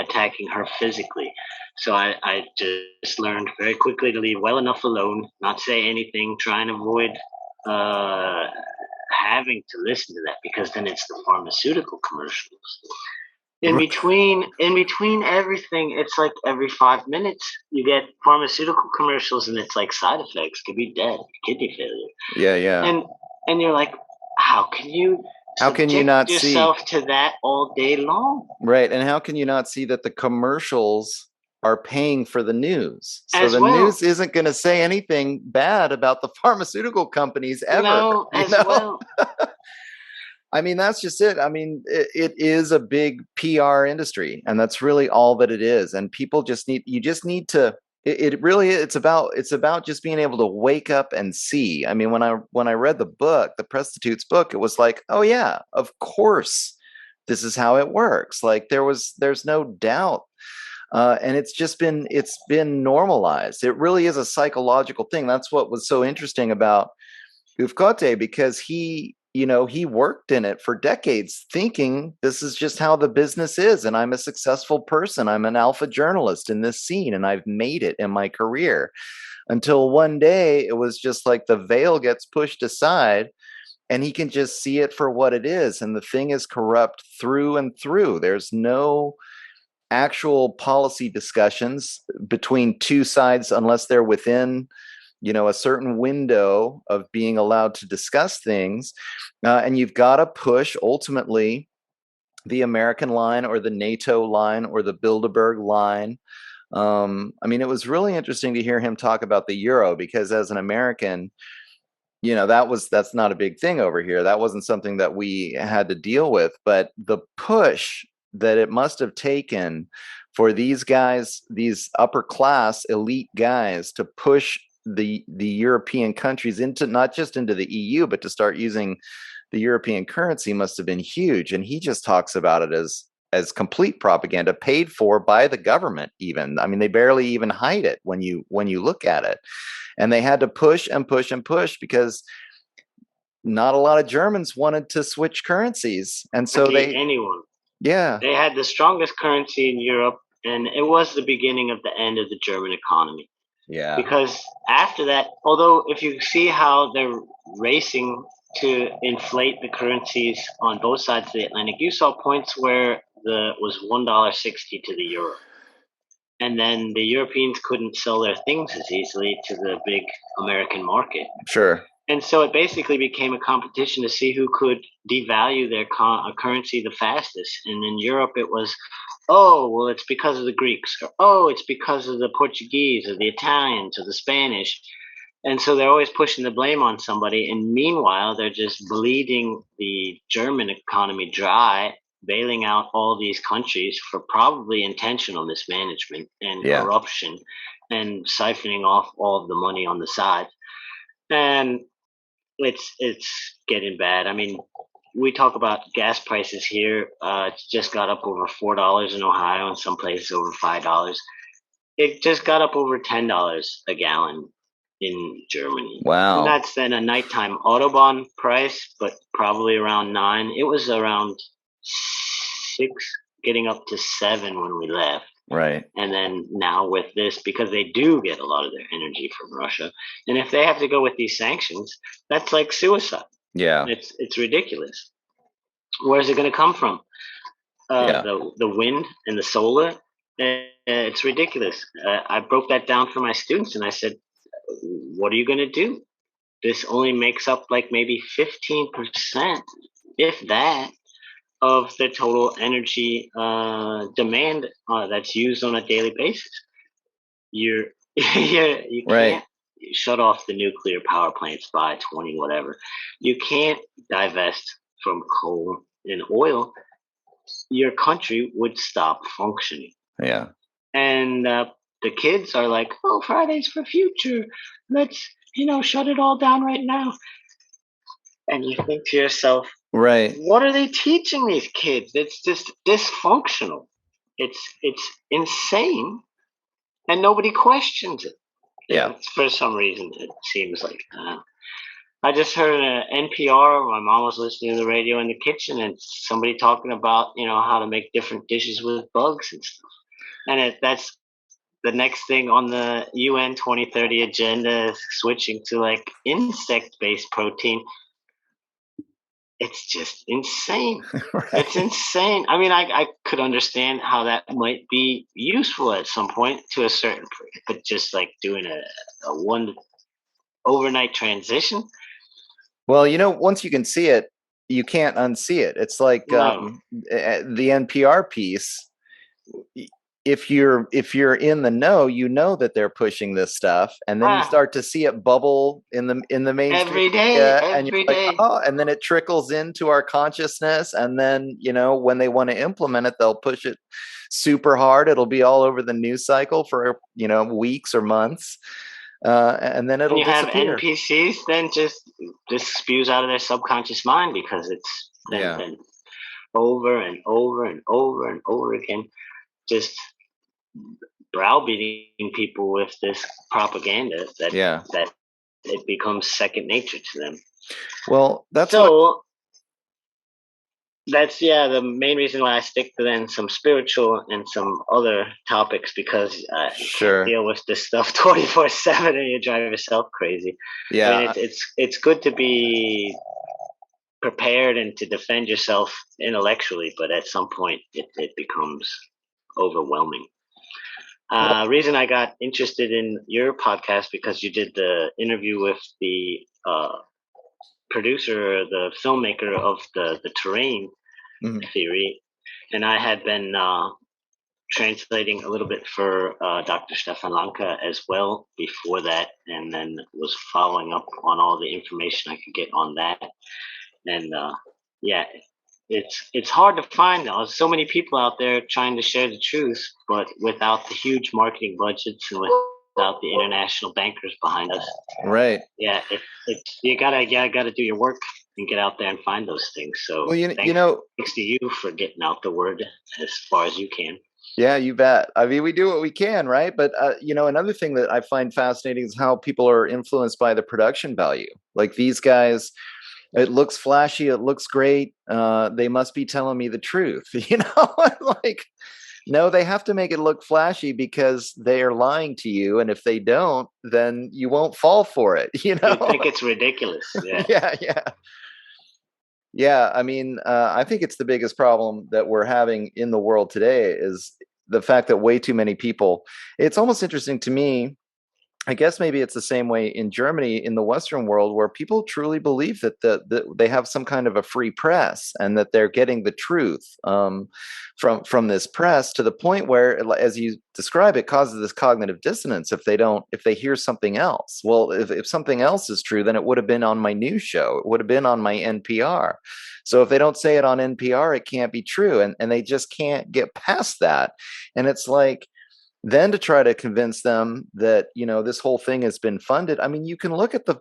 attacking her physically. So I just learned very quickly to leave well enough alone, not say anything, try and avoid uh, having to listen to that, because then it's the pharmaceutical commercials. In between everything, it's like every 5 minutes you get pharmaceutical commercials, and it's like side effects, could be death, kidney failure, Yeah, yeah. and you're like, how can you How can you subject not see? yourself to that all day long? Right. And how can you not see that the commercials are paying for the news? So As the well, news isn't going to say anything bad about the pharmaceutical companies ever, no, you as know? well. I mean, that's just it. I mean, it is a big PR industry, and that's really all that it is. And people you just need to, it really, it's about just being able to wake up and see. I mean, when I read the book, the Presstitutes book, it was like, oh yeah, of course, this is how it works. Like there's no doubt. And it's been normalized. It really is a psychological thing. That's what was so interesting about Ulfkotte, because he worked in it for decades thinking this is just how the business is, and I'm a successful person. I'm an alpha journalist in this scene, and I've made it in my career. Until one day, it was just like the veil gets pushed aside, and he can just see it for what it is. And the thing is corrupt through and through. There's no actual policy discussions between two sides unless they're within a certain window of being allowed to discuss things. And you've got to push ultimately the American line or the NATO line or the Bilderberg line. I mean, it was really interesting to hear him talk about the euro, because as an American, that's not a big thing over here. That wasn't something that we had to deal with. But the push that it must have taken for these guys, these upper class elite guys, to push the European countries into not just into the EU, but to start using the European currency must have been huge. And he just talks about it as complete propaganda paid for by the government. Even, I mean, they barely even hide it when you look at it. And they had to push and push and push because not a lot of Germans wanted to switch currencies. And so anyone. yeah, They had the strongest currency in Europe, and it was the beginning of the end of the German economy. yeah, Because after that, although if you see how they're racing to inflate the currencies on both sides of the Atlantic, you saw points where the was $1.60 to the euro. And then the Europeans couldn't sell their things as easily to the big American market. sure. And so it basically became a competition to see who could devalue their currency the fastest. And in Europe, it was, oh, well, it's because of the Greeks, or oh, it's because of the Portuguese, or the Italians, or the Spanish. And so they're always pushing the blame on somebody. And meanwhile, they're just bleeding the German economy dry, bailing out all these countries for probably intentional mismanagement and Yeah, corruption, and siphoning off all of the money on the side. And it's getting bad. I mean, we talk about gas prices here. It's just got up over $4 in Ohio, and some places over $5. It just got up over $10 a gallon in Germany, and wow, that's then a nighttime autobahn price, but probably around 9. It was around 6, getting up to 7 when we left. right, And then now with this, because they do get a lot of their energy from Russia, and if they have to go with these sanctions, that's like suicide. yeah, It's ridiculous. Where's it going to come from? yeah, The wind and the solar. It's ridiculous. I broke that down for my students, and I said, "What are you going to do? This only makes up like maybe 15%, if that, of the total energy demand that's used on a daily basis. You're you right, can't shut off the nuclear power plants by 20 whatever. You can't divest from coal and oil. Your country would stop functioning. yeah, And the kids are like, "Oh, Fridays for future. Let's shut it all down right now." And you think to yourself, right, what are they teaching these kids? It's just dysfunctional. It's insane, and nobody questions it. yeah, For some reason, it seems like. I just heard an NPR. My mom was listening to the radio in the kitchen, and somebody talking about how to make different dishes with bugs and stuff. And that's the next thing on the UN 2030 agenda, is switching to like insect-based protein. It's just insane. It's right. insane. I mean, I could understand how that might be useful at some point to a certain point, but just like doing a one overnight transition, Well, once you can see it, you can't unsee it. It's like no. the NPR piece. If you're in the know, you know that they're pushing this stuff, and then you Ah, start to see it bubble in the mainstream every day, media, and you're every like, day. oh, and then it trickles into our consciousness, and then when they want to implement it, they'll push it super hard. It'll be all over the news cycle for weeks or months, and then And it'll you have disappear. NPCs, then just spews out of their subconscious mind, because it's Yeah, then over and over and over and over again. Just browbeating people with this propaganda Yeah. that it becomes second nature to them. Well, that's what. So that's the main reason why I stick to then some spiritual and some other topics, because you can't Sure. deal with this stuff 24/7 and you drive yourself crazy. I mean, Yeah. it's good to be prepared and to defend yourself intellectually, but at some point it becomes overwhelming. Well, Reason I got interested in your podcast because you did the interview with the producer, the filmmaker of the terrain mhm. theory, and I had been translating a little bit for Dr. Stefan Lanka as well before that, and then was following up on all the information I could get on that. And yeah, it's hard to find now. There's so many people out there trying to share the truth, but without the huge marketing budgets and without the international bankers behind us. Right. Yeah, you gotta do your work and get out there and find those things. Well, So you know, thanks to you for getting out the word as far as you can. yeah, you bet. I mean, we do what we can, right? But another thing that I find fascinating is how people are influenced by the production value. Like these guys, it looks flashy, it looks great. They must be telling me the truth, like no, they have to make it look flashy because they are lying to you, and if they don't, then you won't fall for it. You think it's ridiculous, yeah. Yeah, yeah. Yeah, I mean, I think it's the biggest problem that we're having in the world today is the fact that way too many people. It's almost interesting to me. I guess maybe it's the same way in Germany, in the Western world, where people truly believe that they have some kind of a free press and that they're getting the truth from this press, to the point where, as you describe, it causes this cognitive dissonance if they hear something else. Well, if something else is true, then it would have been on my news show. It would have been on my NPR. So if they don't say it on NPR, it can't be true, and they just can't get past that. And it's like, then to try to convince them that this whole thing has been funded. I mean, you can look at the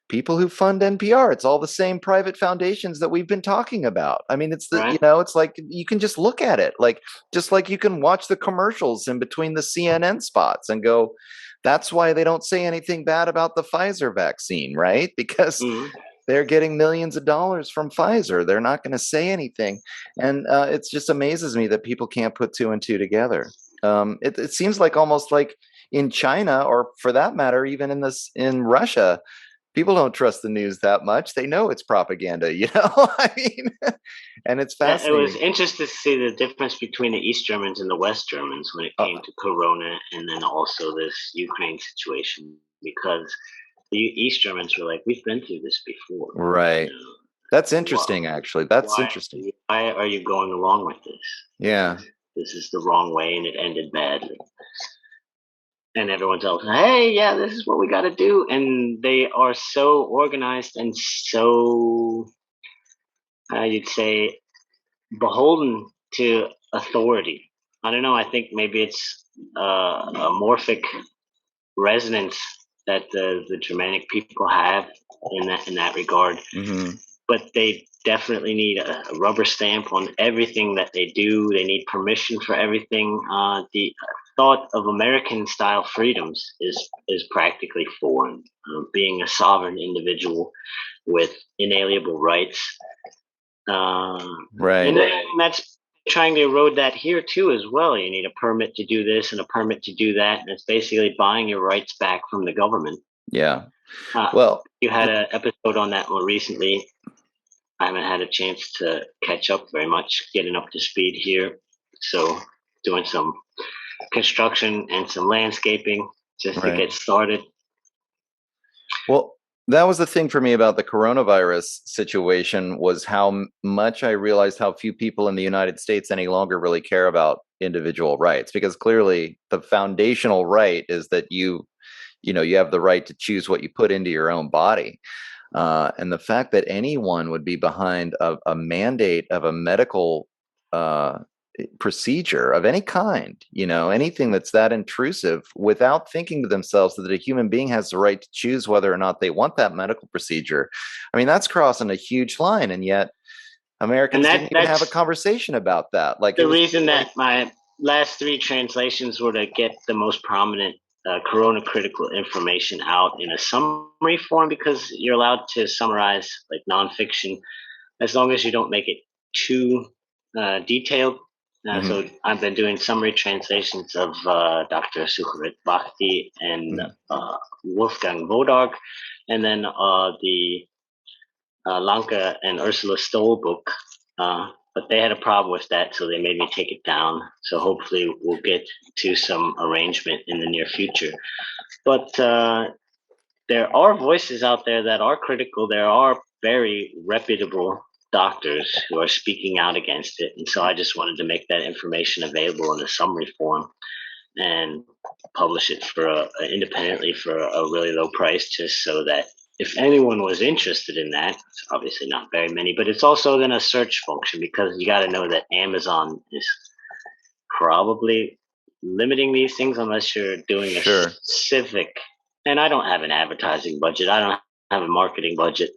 people who fund NPR. It's all the same private foundations that we've been talking about. I mean, Right? it's like you can just look at it, like just like you can watch the commercials in between the CNN spots and go, that's why they don't say anything bad about the Pfizer vaccine, right? Because Hmm. they're getting millions of dollars from Pfizer. They're not going to say anything. And it just amazes me that people can't put two and two together. It seems like almost like in China, or for that matter, even in Russia, people don't trust the news that much. They know it's propaganda, I mean, and it's It was fascinating. interesting to see the difference between the East Germans and the West Germans when it Uh, came to Corona, and then also this Ukraine situation, because the East Germans were like, "We've been through this before. You right. know, That's why, interesting, actually. That's why, interesting. why are you going along with this? Yeah. This is the wrong way, and it ended badly." And everyone tells, "Hey, yeah, this is what we got to do," and they are so organized and so, you'd say, beholden to authority. I don't know. I think maybe it's a morphic resonance that the Germanic people have in that regard. Hmm. But they definitely need a rubber stamp on everything that they do. They need permission for everything. The thought of American style freedoms is practically foreign. Being a sovereign individual with inalienable rights, Right. and that's trying to erode that here too as well. You need a permit to do this and a permit to do that, and it's basically buying your rights back from the government. Yeah. Uh, Well, you had an episode on that more recently. I haven't had a chance to catch up very much, getting up to speed here. So doing some construction and some landscaping just to right. get started. Well, that was the thing for me about the coronavirus situation, was how much I realized how few people in the United States any longer really care about individual rights, because clearly the foundational right is that you have the right to choose what you put into your own body. And the fact that anyone would be behind a mandate of a medical uh, procedure of any kind, anything that's that intrusive, without thinking to themselves that a human being has the right to choose whether or not they want that medical procedure. I mean, that's crossing a huge line. And yet And Americans didn't even have a that's conversation about that. Like, it the was reason like, that my last three translations were to get the most prominent corona critical information out in a summary form, because you're allowed to summarize like nonfiction as long as you don't make it too detailed. Hmm. So I've been doing summary translations of Dr. Sucharit Bhakti and Wolfgang Vodog, and then the Lanka and Ursula Stoll book. But they had a problem with that, so they made me take it down. So hopefully we'll get to some arrangement in the near future. But there are voices out there that are critical. There are very reputable doctors who are speaking out against it. And so I just wanted to make that information available in a summary form and publish it for independently for a really low price, just so that if anyone was interested in that, it's obviously not very many, but it's also then a search function, because you got to know that Amazon is probably limiting these things unless you're doing a Sure. specific. And I don't have an advertising budget. I don't have a marketing budget.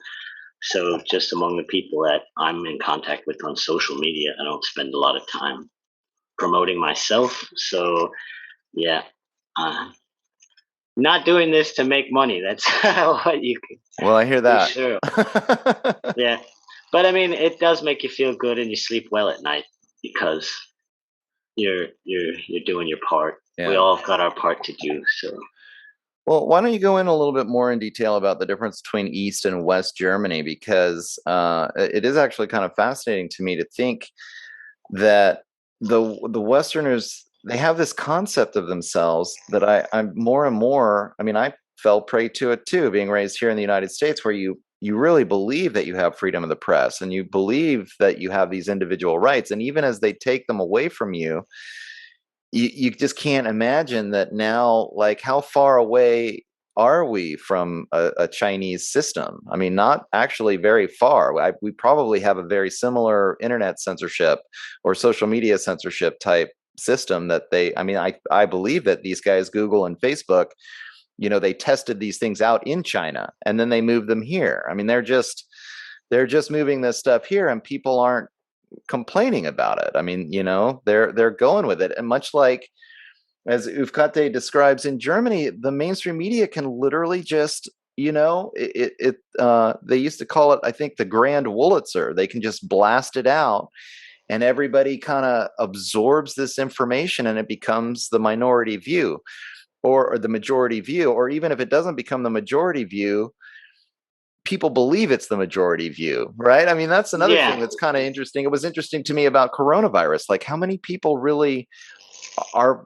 So just among the people that I'm in contact with on social media, I don't spend a lot of time promoting myself. So yeah, uh, not doing this to make money. That's what you can Well, I hear be that. sure. Yeah, but I mean, it does make you feel good and you sleep well at night, because you're doing your part. We Yeah. all got our part to do. So Well, why don't you go in a little bit more in detail about the difference between East and West Germany? Because it is actually kind of fascinating to me to think that the Westerners, they have this concept of themselves that I'm more and more. I mean, I fell prey to it too, being raised here in the United States, where you really believe that you have freedom of the press and you believe that you have these individual rights, and even as they take them away from you, you just can't imagine that now. Like, how far away are we from a Chinese system? I mean, not actually very far. We probably have a very similar internet censorship or social media censorship type system that I mean, I believe that these guys, Google and Facebook, they tested these things out in China and then they moved them here. I mean, they're just moving this stuff here, and people aren't complaining about it. I mean, they're going with it. And much like as Ufkate describes in Germany, the mainstream media can literally just, they used to call it, I think, the Grand Wurlitzer. They can just blast it out, and everybody kind of absorbs this information, and it becomes the minority view, or the majority view. Or even if it doesn't become the majority view, people believe it's the majority view, right? I mean, that's another thing yeah, that's kind of interesting. It was interesting to me about coronavirus, like how many people really are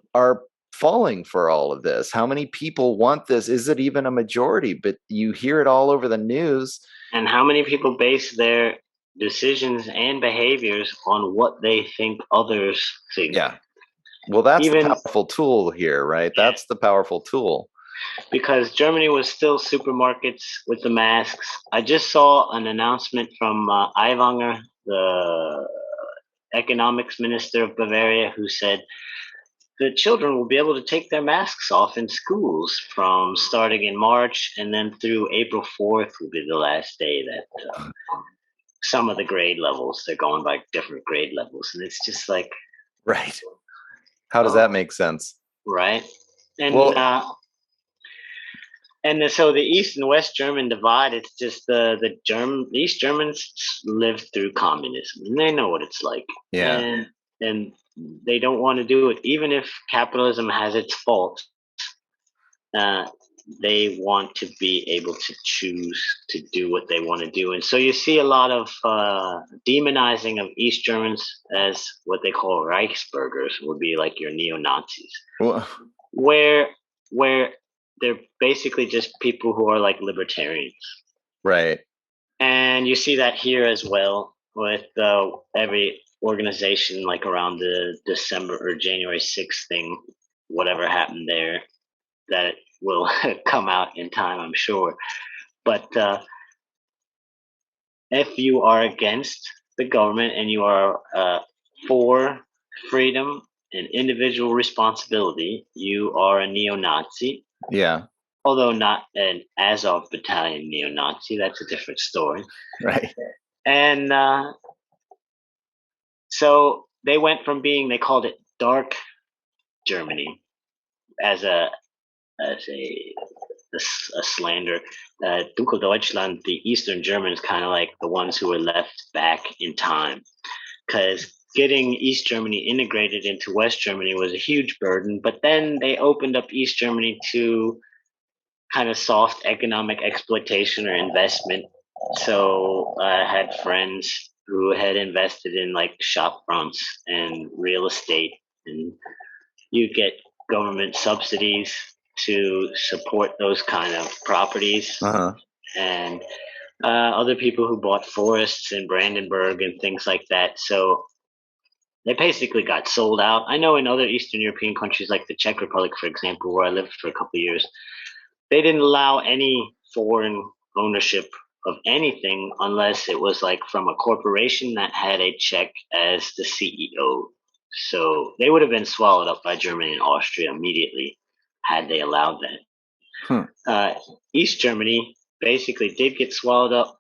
falling for all of this. How many people want this? Is it even a majority? But you hear it all over the news. and how many people base their decisions and behaviors on what they think others think? Yeah. Well, that's the Even powerful tool here, right? That's the powerful tool. because Germany was still supermarkets with the masks. I just saw an announcement from Aiwanger, the economics minister of Bavaria, who said the children will be able to take their masks off in schools from starting in March, and then through April 4th will be the last day that some of the grade levels, they're going by different grade levels. And it's just like, Right. How does oh, that make sense? right. And Well, so the East and West German divide, it's just the East Germans lived through communism and they know what it's like. yeah. And they don't want to do it, even if capitalism has its faults. Uh, they want to be able to choose to do what they want to do. And so you see a lot of demonizing of East Germans as what they call Reichsbürgers, would be like your neo-Nazis, Well, where they're basically just people who are like libertarians. right. And you see that here as well with every organization, like around the December or January 6th thing, whatever happened there, that it will come out in time, I'm sure. But if you are against the government and you are for freedom and individual responsibility, you are a neo-Nazi. Yeah. Although not an Azov battalion neo-Nazi, that's a different story. Right. And so they went from being, they called it dark Germany as a slander. Dunkel Deutschland, the Eastern Germans, kind of like the ones who were left back in time, because getting East Germany integrated into West Germany was a huge burden. But then they opened up East Germany to kind of soft economic exploitation or investment. So I had friends who had invested in like shop fronts and real estate, and you get government subsidies to support those kind of properties. Uh-huh. And other people who bought forests in Brandenburg and things like that. So they basically got sold out. I know in other Eastern European countries like the Czech Republic, for example, where I lived for a couple of years, they didn't allow any foreign ownership of anything unless it was like from a corporation that had a Czech as the CEO. So they would have been swallowed up by Germany and Austria immediately had they allowed that. Hmm. East Germany basically did get swallowed up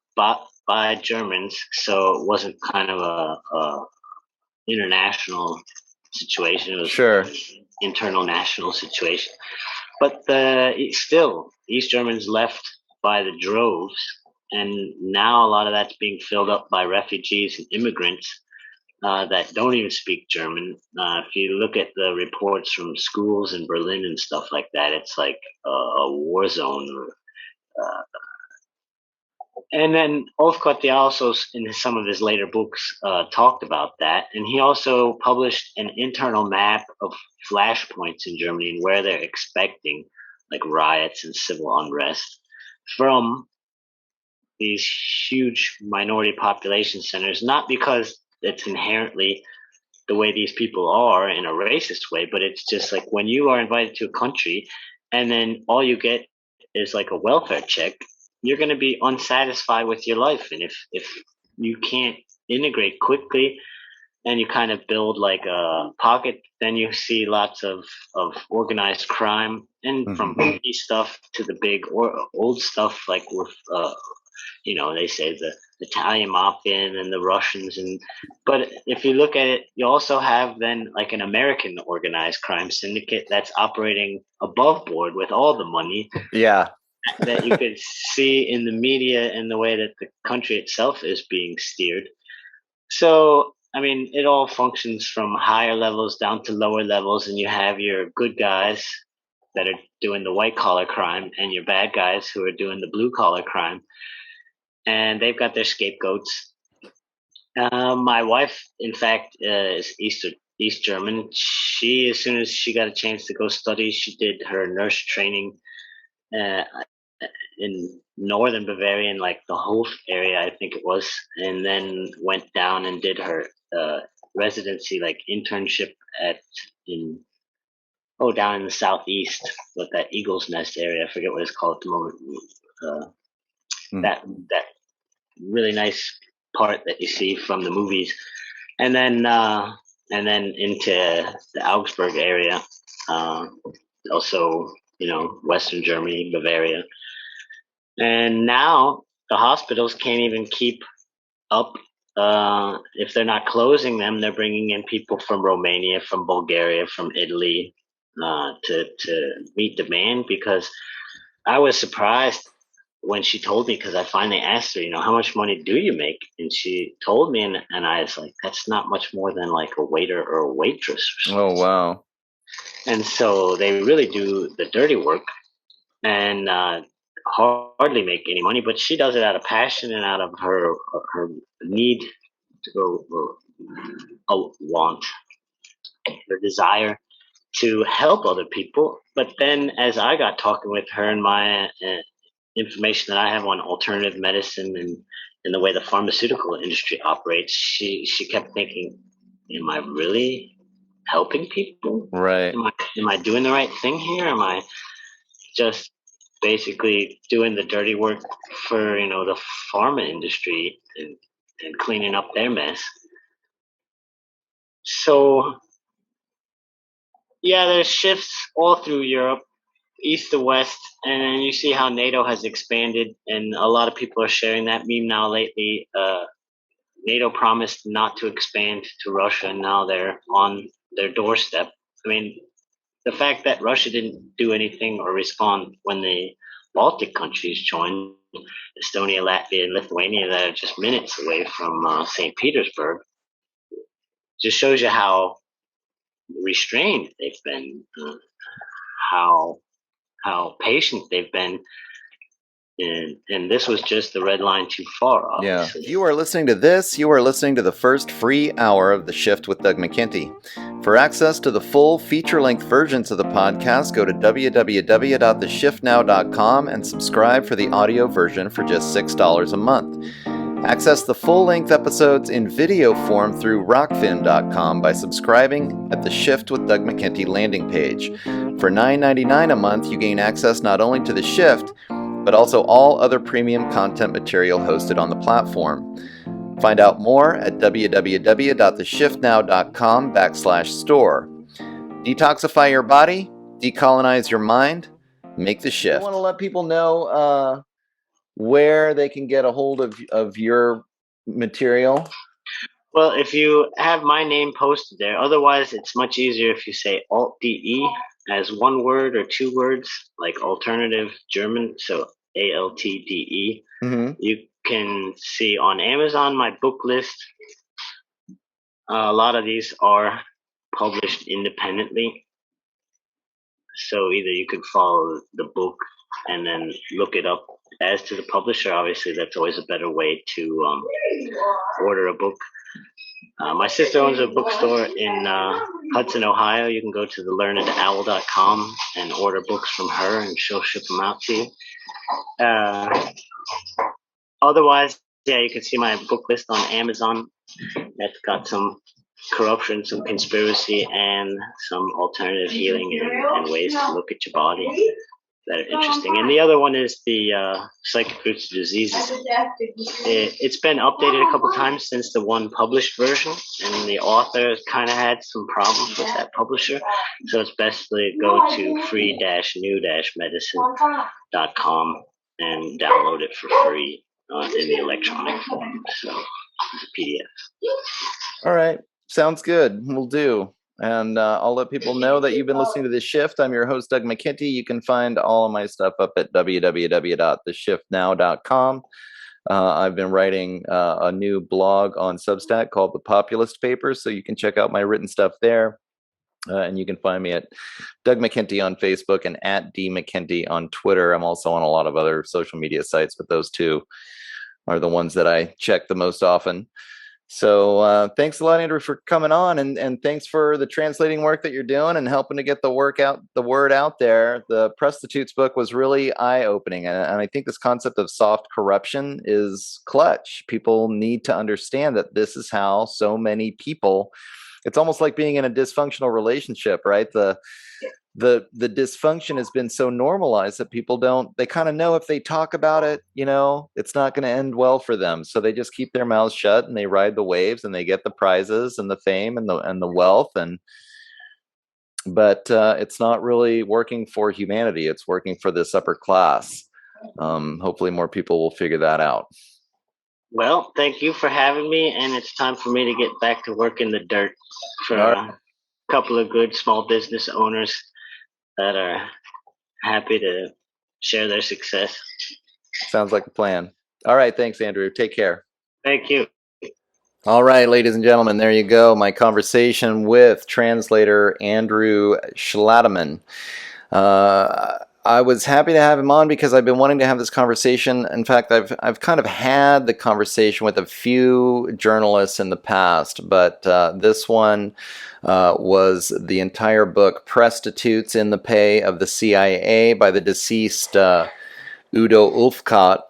by Germans, so it wasn't kind of a international situation. It was Sure. an internal national situation. But still, East Germans left by the droves, and now a lot of that's being filled up by refugees and immigrants that don't even speak German. If you look at the reports from schools in Berlin and stuff like that, it's like a war zone. And then Ulfkotte also, in some of his later books, talked about that. And he also published an internal map of flashpoints in Germany and where they're expecting like riots and civil unrest from these huge minority population centers, not because it's inherently the way these people are in a racist way, but it's just like when you are invited to a country and then all you get is like a welfare check, you're going to be unsatisfied with your life. And if you can't integrate quickly and you kind of build like a pocket, then you see lots of organized crime, and from boogie stuff to the big or old stuff like with they say the Italian mafia and the Russians, and but if you look at it, you also have then like an American organized crime syndicate that's operating above board with all the money. Yeah. That you could see in the media and the way that the country itself is being steered. So I mean, it all functions from higher levels down to lower levels, and you have your good guys that are doing the white collar crime and your bad guys who are doing the blue collar crime, and they've got their scapegoats. My wife, in fact, is East German. She, as soon as she got a chance to go study, she did her nurse training uh, in northern Bavaria, in like the Hof area, I think it was, and then went down and did her residency, like internship at in down in the southeast with that Eagle's Nest area. I forget what it's called at the moment. That really nice part that you see from the movies, and then into the Augsburg area, also Western Germany, Bavaria, and now the hospitals can't even keep up. If they're not closing them, they're bringing in people from Romania, from Bulgaria, from Italy to meet demand. Because I was surprised when she told me, because I finally asked her, how much money do you make? And she told me, and I was like, that's not much more than like a waiter or a waitress or something. Oh, wow. And so they really do the dirty work and hardly make any money, but she does it out of passion and out of her need or a want, her desire to help other people. But then as I got talking with her and my information that I have on alternative medicine and the way the pharmaceutical industry operates, she kept thinking, am I really helping people? Right. Am I doing the right thing here? Am I just basically doing the dirty work for the pharma industry and cleaning up their mess? So yeah, there's shifts all through Europe, east to west, and then you see how NATO has expanded, and a lot of people are sharing that meme now lately. NATO promised not to expand to Russia, and now they're on their doorstep. I mean, the fact that Russia didn't do anything or respond when the Baltic countries joined, Estonia, Latvia, and Lithuania, that are just minutes away from St. Petersburg, just shows you how restrained they've been, how patient they've been, and this was just the red line too far, obviously. Yeah. You are listening to this. You are listening to the first free hour of The Shift with Doug McKenty. For access to the full feature-length versions of the podcast, go to www.theshiftnow.com and subscribe for the audio version for just $6 a month. Access the full-length episodes in video form through rockfin.com by subscribing at the Shift with Doug McKenty landing page. For $9.99 a month, you gain access not only to The Shift, but also all other premium content material hosted on the platform. Find out more at www.theshiftnow.com/store. Detoxify your body, decolonize your mind, make the shift. I want to let people know where they can get a hold of your material. Well, if you have my name posted there, otherwise it's much easier if you say Alt-DE as one word or two words, like alternative German, so ALTDE. Mm-hmm. You can see on Amazon my book list. A lot of these are published independently, so either you could follow the book and then look it up as to the publisher. Obviously, that's always a better way to order a book. My sister owns a bookstore in Hudson, Ohio. You can go to thelearnedowl.com and order books from her, and she'll ship them out to you. Otherwise, yeah, you can see my book list on Amazon. That's got some corruption, some conspiracy, and some alternative healing and ways to look at your body that are interesting. And the other one is the Psychic Roots of Diseases. It's been updated a couple times since the one published version, and the author kind of had some problems with that publisher. So it's best to go to free-new-medicine.com and download it for free in the electronic form. So it's a PDF. All right. Sounds good. We'll do. And I'll let people know that you've been listening to The Shift. I'm your host, Doug McKenty. You can find all of my stuff up at www.theshiftnow.com. I've been writing a new blog on Substack called The Populist Papers, so you can check out my written stuff there. And you can find me at Doug McKenty on Facebook and at D McKenty on Twitter. I'm also on a lot of other social media sites, but those two are the ones that I check the most often. So thanks a lot, Andrew, for coming on, and thanks for the translating work that you're doing and helping to get the word out there. The Presstitutes book was really eye-opening, and I think this concept of soft corruption is clutch. People need to understand that this is how so many people. It's almost like being in a dysfunctional relationship, right? The dysfunction has been so normalized that people they kind of know if they talk about it, it's not going to end well for them. So they just keep their mouths shut and they ride the waves and they get the prizes and the fame and the wealth. But it's not really working for humanity. It's working for this upper class. Hopefully more people will figure that out. Well, thank you for having me, and it's time for me to get back to work in the dirt for a couple of good small business owners that are happy to share their success. Sounds like a plan. All right. Thanks, Andrew. Take care. Thank you. All right, ladies and gentlemen, there you go. My conversation with translator Andrew Schlademan. I was happy to have him on because I've been wanting to have this conversation. In fact, I've kind of had the conversation with a few journalists in the past, but this one was the entire book, Presstitutes in the Pay of the CIA by the deceased Udo Ulfkotte.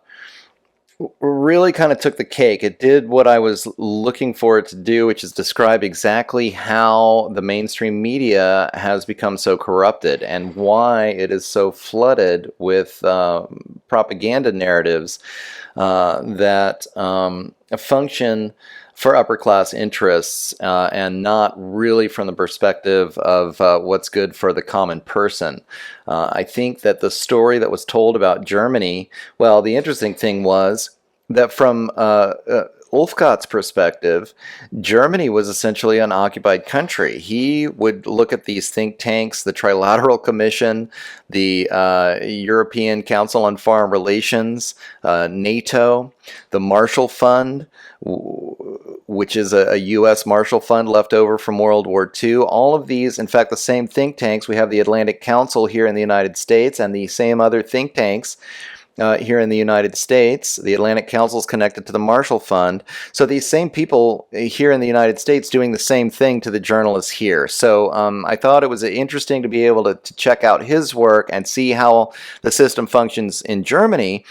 Really kind of took the cake. It did what I was looking for it to do, which is describe exactly how the mainstream media has become so corrupted and why it is so flooded with propaganda narratives that function for upper class interests and not really from the perspective of what's good for the common person. I think that the story that was told about Germany, well, the interesting thing was that from Ulfkotte's perspective, Germany was essentially an occupied country. He would look at these think tanks, the Trilateral Commission, the European Council on Foreign Relations, NATO, the Marshall Fund, which is a U.S. Marshall Fund left over from World War II. All of these, in fact, the same think tanks. We have the Atlantic Council here in the United States and the same other think tanks here in the United States. The Atlantic Council is connected to the Marshall Fund. So these same people here in the United States doing the same thing to the journalists here. So I thought it was interesting to be able to check out his work and see how the system functions in Germany,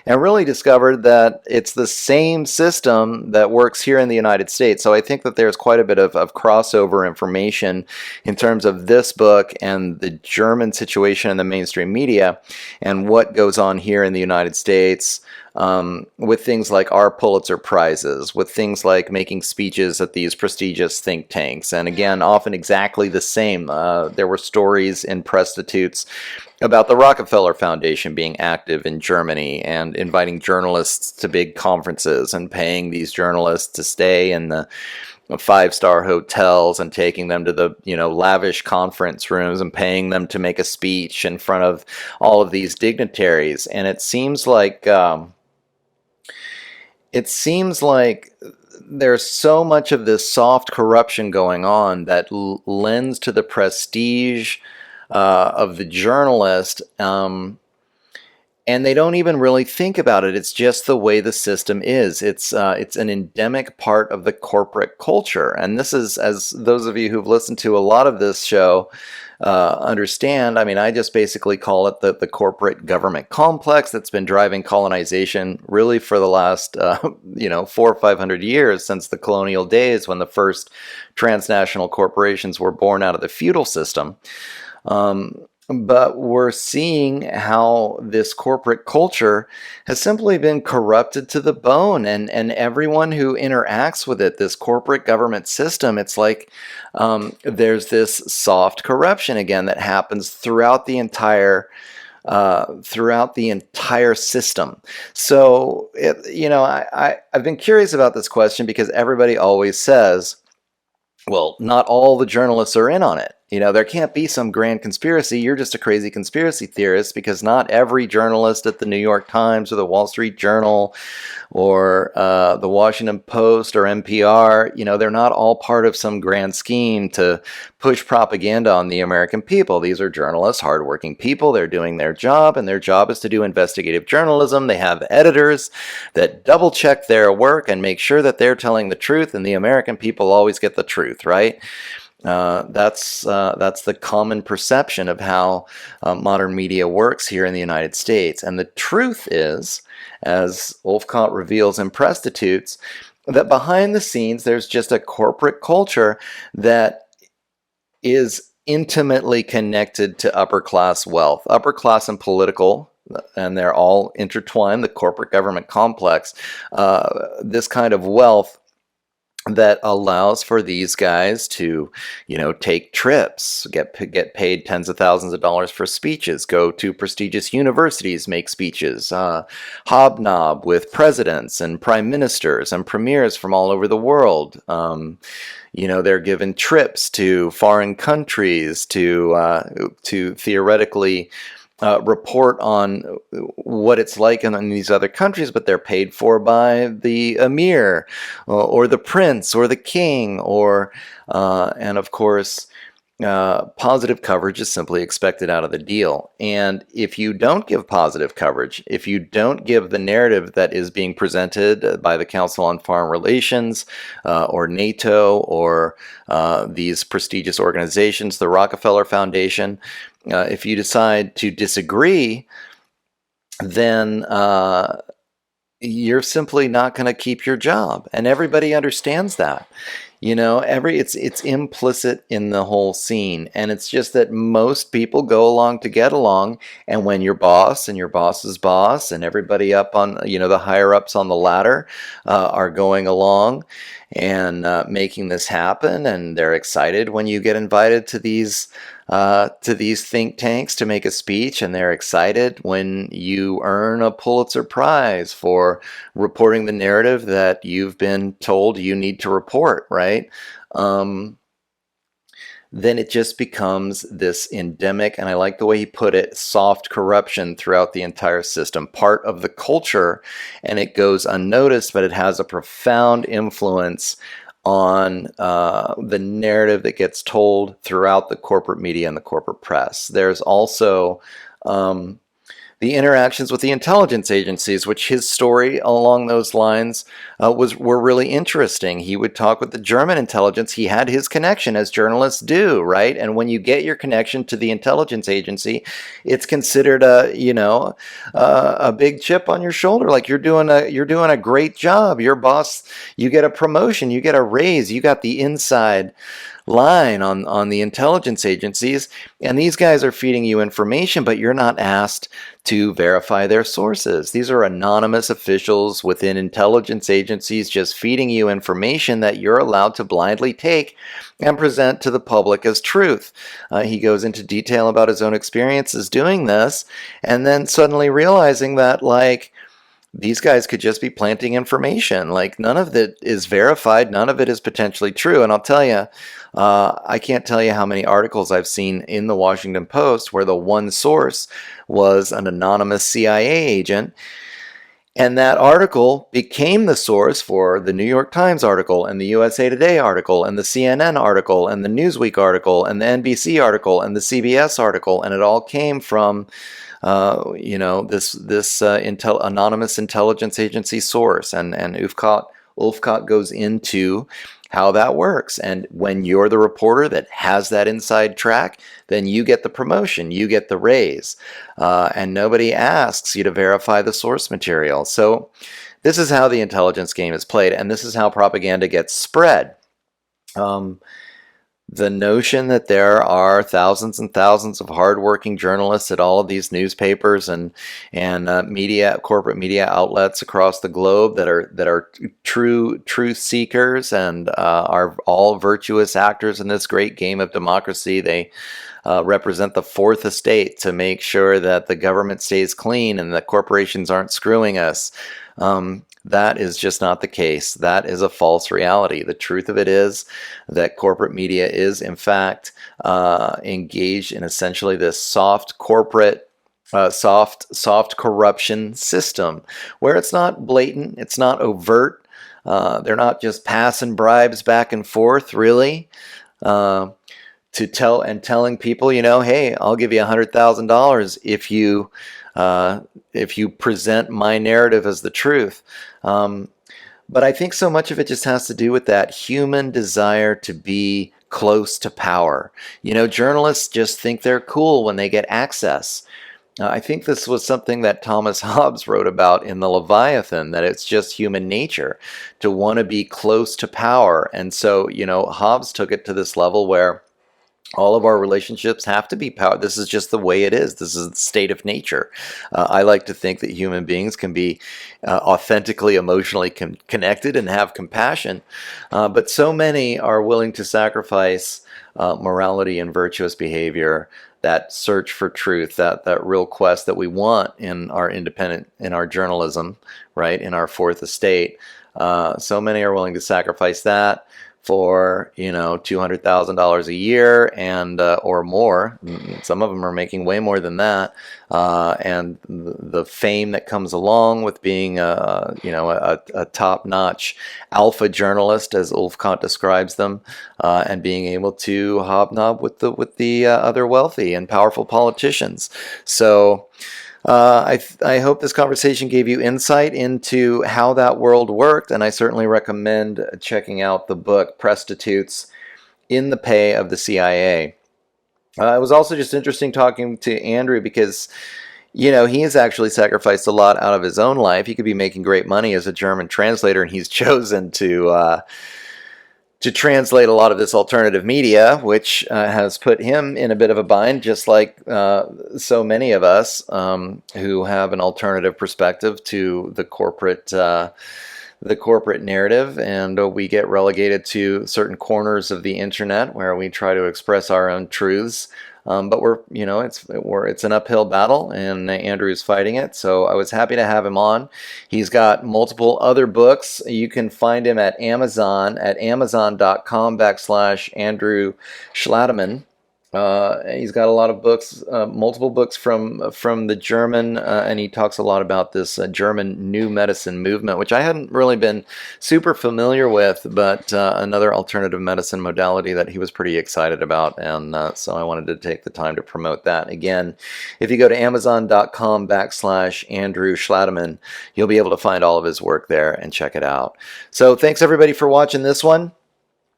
and really discovered that it's the same system that works here in the United States. So I think that there's quite a bit of crossover information in terms of this book and the German situation in the mainstream media and what goes on here in the United States, with things like our Pulitzer Prizes, with things like making speeches at these prestigious think tanks. And again, often exactly the same. There were stories in Presstitutes about the Rockefeller Foundation being active in Germany and inviting journalists to big conferences and paying these journalists to stay in the five-star hotels and taking them to the lavish conference rooms and paying them to make a speech in front of all of these dignitaries. And it seems like there's so much of this soft corruption going on that lends to the prestige of the journalist, and they don't even really think about it. It's just the way the system is. It's an endemic part of the corporate culture, and this is, as those of you who've listened to a lot of this show understand. I mean, I just basically call it the corporate government complex that's been driving colonization really for the last 400 or 500 years, since the colonial days when the first transnational corporations were born out of the feudal system. But we're seeing how this corporate culture has simply been corrupted to the bone, and everyone who interacts with it, this corporate government system, it's like there's this soft corruption again that happens throughout the entire system. So I've been curious about this question because everybody always says, well, not all the journalists are in on it. There can't be some grand conspiracy. You're just a crazy conspiracy theorist, because not every journalist at the New York Times or the Wall Street Journal or the Washington Post or NPR, they're not all part of some grand scheme to push propaganda on the American people. These are journalists, hardworking people. They're doing their job, and their job is to do investigative journalism. They have editors that double check their work and make sure that they're telling the truth, and the American people always get the truth, right? That's the common perception of how modern media works here in the United States. And the truth is, as Ulfkotte reveals in Presstitutes, that behind the scenes there's just a corporate culture that is intimately connected to upper class wealth, upper class and political, and they're all intertwined, the corporate government complex, this kind of wealth that allows for these guys to, take trips, get paid tens of thousands of dollars for speeches, go to prestigious universities, make speeches, hobnob with presidents and prime ministers and premiers from all over the world. They're given trips to foreign countries to theoretically report on what it's like in these other countries, but they're paid for by the emir or the prince or the king, and of course positive coverage is simply expected out of the deal. And if you don't give positive coverage, if you don't give the narrative that is being presented by the Council on Foreign Relations or NATO or these prestigious organizations, the Rockefeller Foundation, if you decide to disagree, then you're simply not going to keep your job, and everybody understands that. It's implicit in the whole scene, and it's just that most people go along to get along. And when your boss and your boss's boss and everybody up on the higher ups on the ladder are going along, and making this happen. And they're excited when you get invited to these think tanks to make a speech, and they're excited when you earn a Pulitzer Prize for reporting the narrative that you've been told you need to report, right? Then it just becomes this endemic, and I like the way he put it, soft corruption throughout the entire system, part of the culture, and it goes unnoticed, but it has a profound influence on the narrative that gets told throughout the corporate media and the corporate press. There's also the interactions with the intelligence agencies, which his story along those lines were really interesting. He would talk with the German intelligence. He had his connection, as journalists do, right? And when you get your connection to the intelligence agency, it's considered a big chip on your shoulder. Like you're doing a great job. Your boss, you get a promotion, you get a raise, you got the inside line on the intelligence agencies, and these guys are feeding you information, but you're not asked to verify their sources. These are anonymous officials within intelligence agencies just feeding you information that you're allowed to blindly take and present to the public as truth. He goes into detail about his own experiences doing this, and then suddenly realizing that, like, these guys could just be planting information. Like, none of it is verified, none of it is potentially true. And I'll tell you, I can't tell you how many articles I've seen in the Washington Post where the one source was an anonymous CIA agent, and that article became the source for the New York Times article and the USA Today article and the CNN article and the Newsweek article and the NBC article and the CBS article, and it all came from this anonymous intelligence agency source, and Ulfkotte goes into how that works. And when you're the reporter that has that inside track, then you get the promotion, you get the raise, and nobody asks you to verify the source material. So this is how the intelligence game is played, and this is how propaganda gets spread. The notion that there are thousands and thousands of hardworking journalists at all of these newspapers and corporate media outlets across the globe that are true truth seekers and are all virtuous actors in this great game of democracy. They represent the fourth estate to make sure that the government stays clean and that corporations aren't screwing us. That is just not the case. That is a false reality. The truth of it is that corporate media is, in fact, engaged in essentially this soft corporate, soft corruption system where it's not blatant, it's not overt. They're not just passing bribes back and forth, really. Telling people, hey, I'll give you $100,000 if you present my narrative as the truth. But I think so much of it just has to do with that human desire to be close to power. Journalists just think they're cool when they get access. I think this was something that Thomas Hobbes wrote about in the Leviathan, that it's just human nature to want to be close to power. And so, Hobbes took it to this level where all of our relationships have to be power. This is just the way it is. This is the state of nature. I like to think that human beings can be authentically, emotionally connected and have compassion. But so many are willing to sacrifice morality and virtuous behavior, that search for truth, that real quest that we want in our journalism, right, in our fourth estate. So many are willing to sacrifice that for $200,000 a year and or more. Some of them are making way more than that, and the fame that comes along with being a top-notch alpha journalist, as Ulfkotte describes them, and being able to hobnob with the other wealthy and powerful politicians. So I hope this conversation gave you insight into how that world worked, and I certainly recommend checking out the book Presstitutes in the Pay of the CIA. It was also just interesting talking to Andrew because, he has actually sacrificed a lot out of his own life. He could be making great money as a German translator, and he's chosen to translate a lot of this alternative media, which has put him in a bit of a bind, just like so many of us who have an alternative perspective to the corporate the corporate narrative, and we get relegated to certain corners of the internet where we try to express our own truths. But it's an uphill battle, and Andrew's fighting it. So I was happy to have him on. He's got multiple other books. You can find him at Amazon at amazon.com/Andrew Schlademan. He's got a lot of books, multiple books from the German, and he talks a lot about this German New Medicine movement, which I hadn't really been super familiar with, but another alternative medicine modality that he was pretty excited about, and so I wanted to take the time to promote that. Again, if you go to amazon.com/Andrew Schlademan, you'll be able to find all of his work there and check it out. So thanks everybody for watching this one.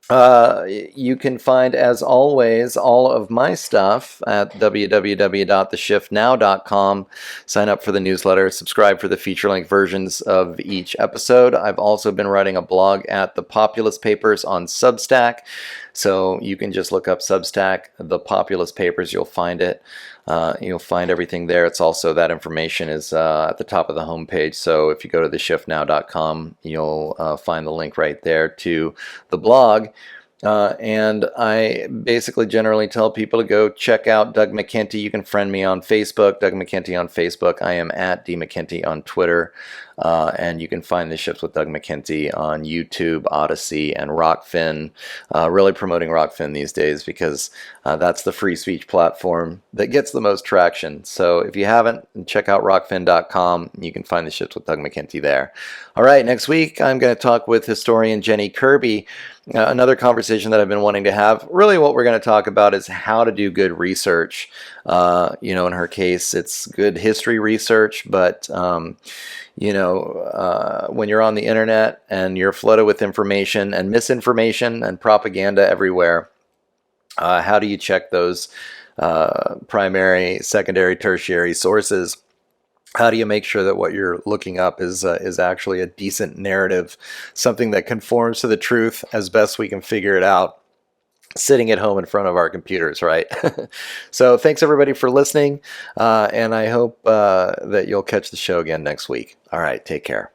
You can find, as always, all of my stuff at www.theshiftnow.com. Sign up for the newsletter, subscribe for the feature-length versions of each episode. I've also been writing a blog at The Populist Papers on Substack, so you can just look up Substack, The Populist Papers, you'll find it. You'll find everything there. It's also, that information is at the top of the homepage, so if you go to theshiftnow.com, you'll find the link right there to the blog. And I basically generally tell people to go check out Doug McKenty. You can friend me on Facebook, Doug McKenty on Facebook. I am at DMcKenty on Twitter. And you can find the Shifts with Doug McKenty on YouTube, Odyssey, and Rockfin. Really promoting Rockfin these days because that's the free speech platform that gets the most traction. So if you haven't, check out rockfin.com. You can find the Shifts with Doug McKenty there. All right, next week I'm going to talk with historian Jenny Kirby. Another conversation that I've been wanting to have. Really what we're going to talk about is how to do good research. In her case, it's good history research, but when you're on the internet and you're flooded with information and misinformation and propaganda everywhere, how do you check those primary, secondary, tertiary sources? How do you make sure that what you're looking up is actually a decent narrative, something that conforms to the truth as best we can figure it out, sitting at home in front of our computers, right? So thanks everybody for listening, and I hope that you'll catch the show again next week. All right, take care.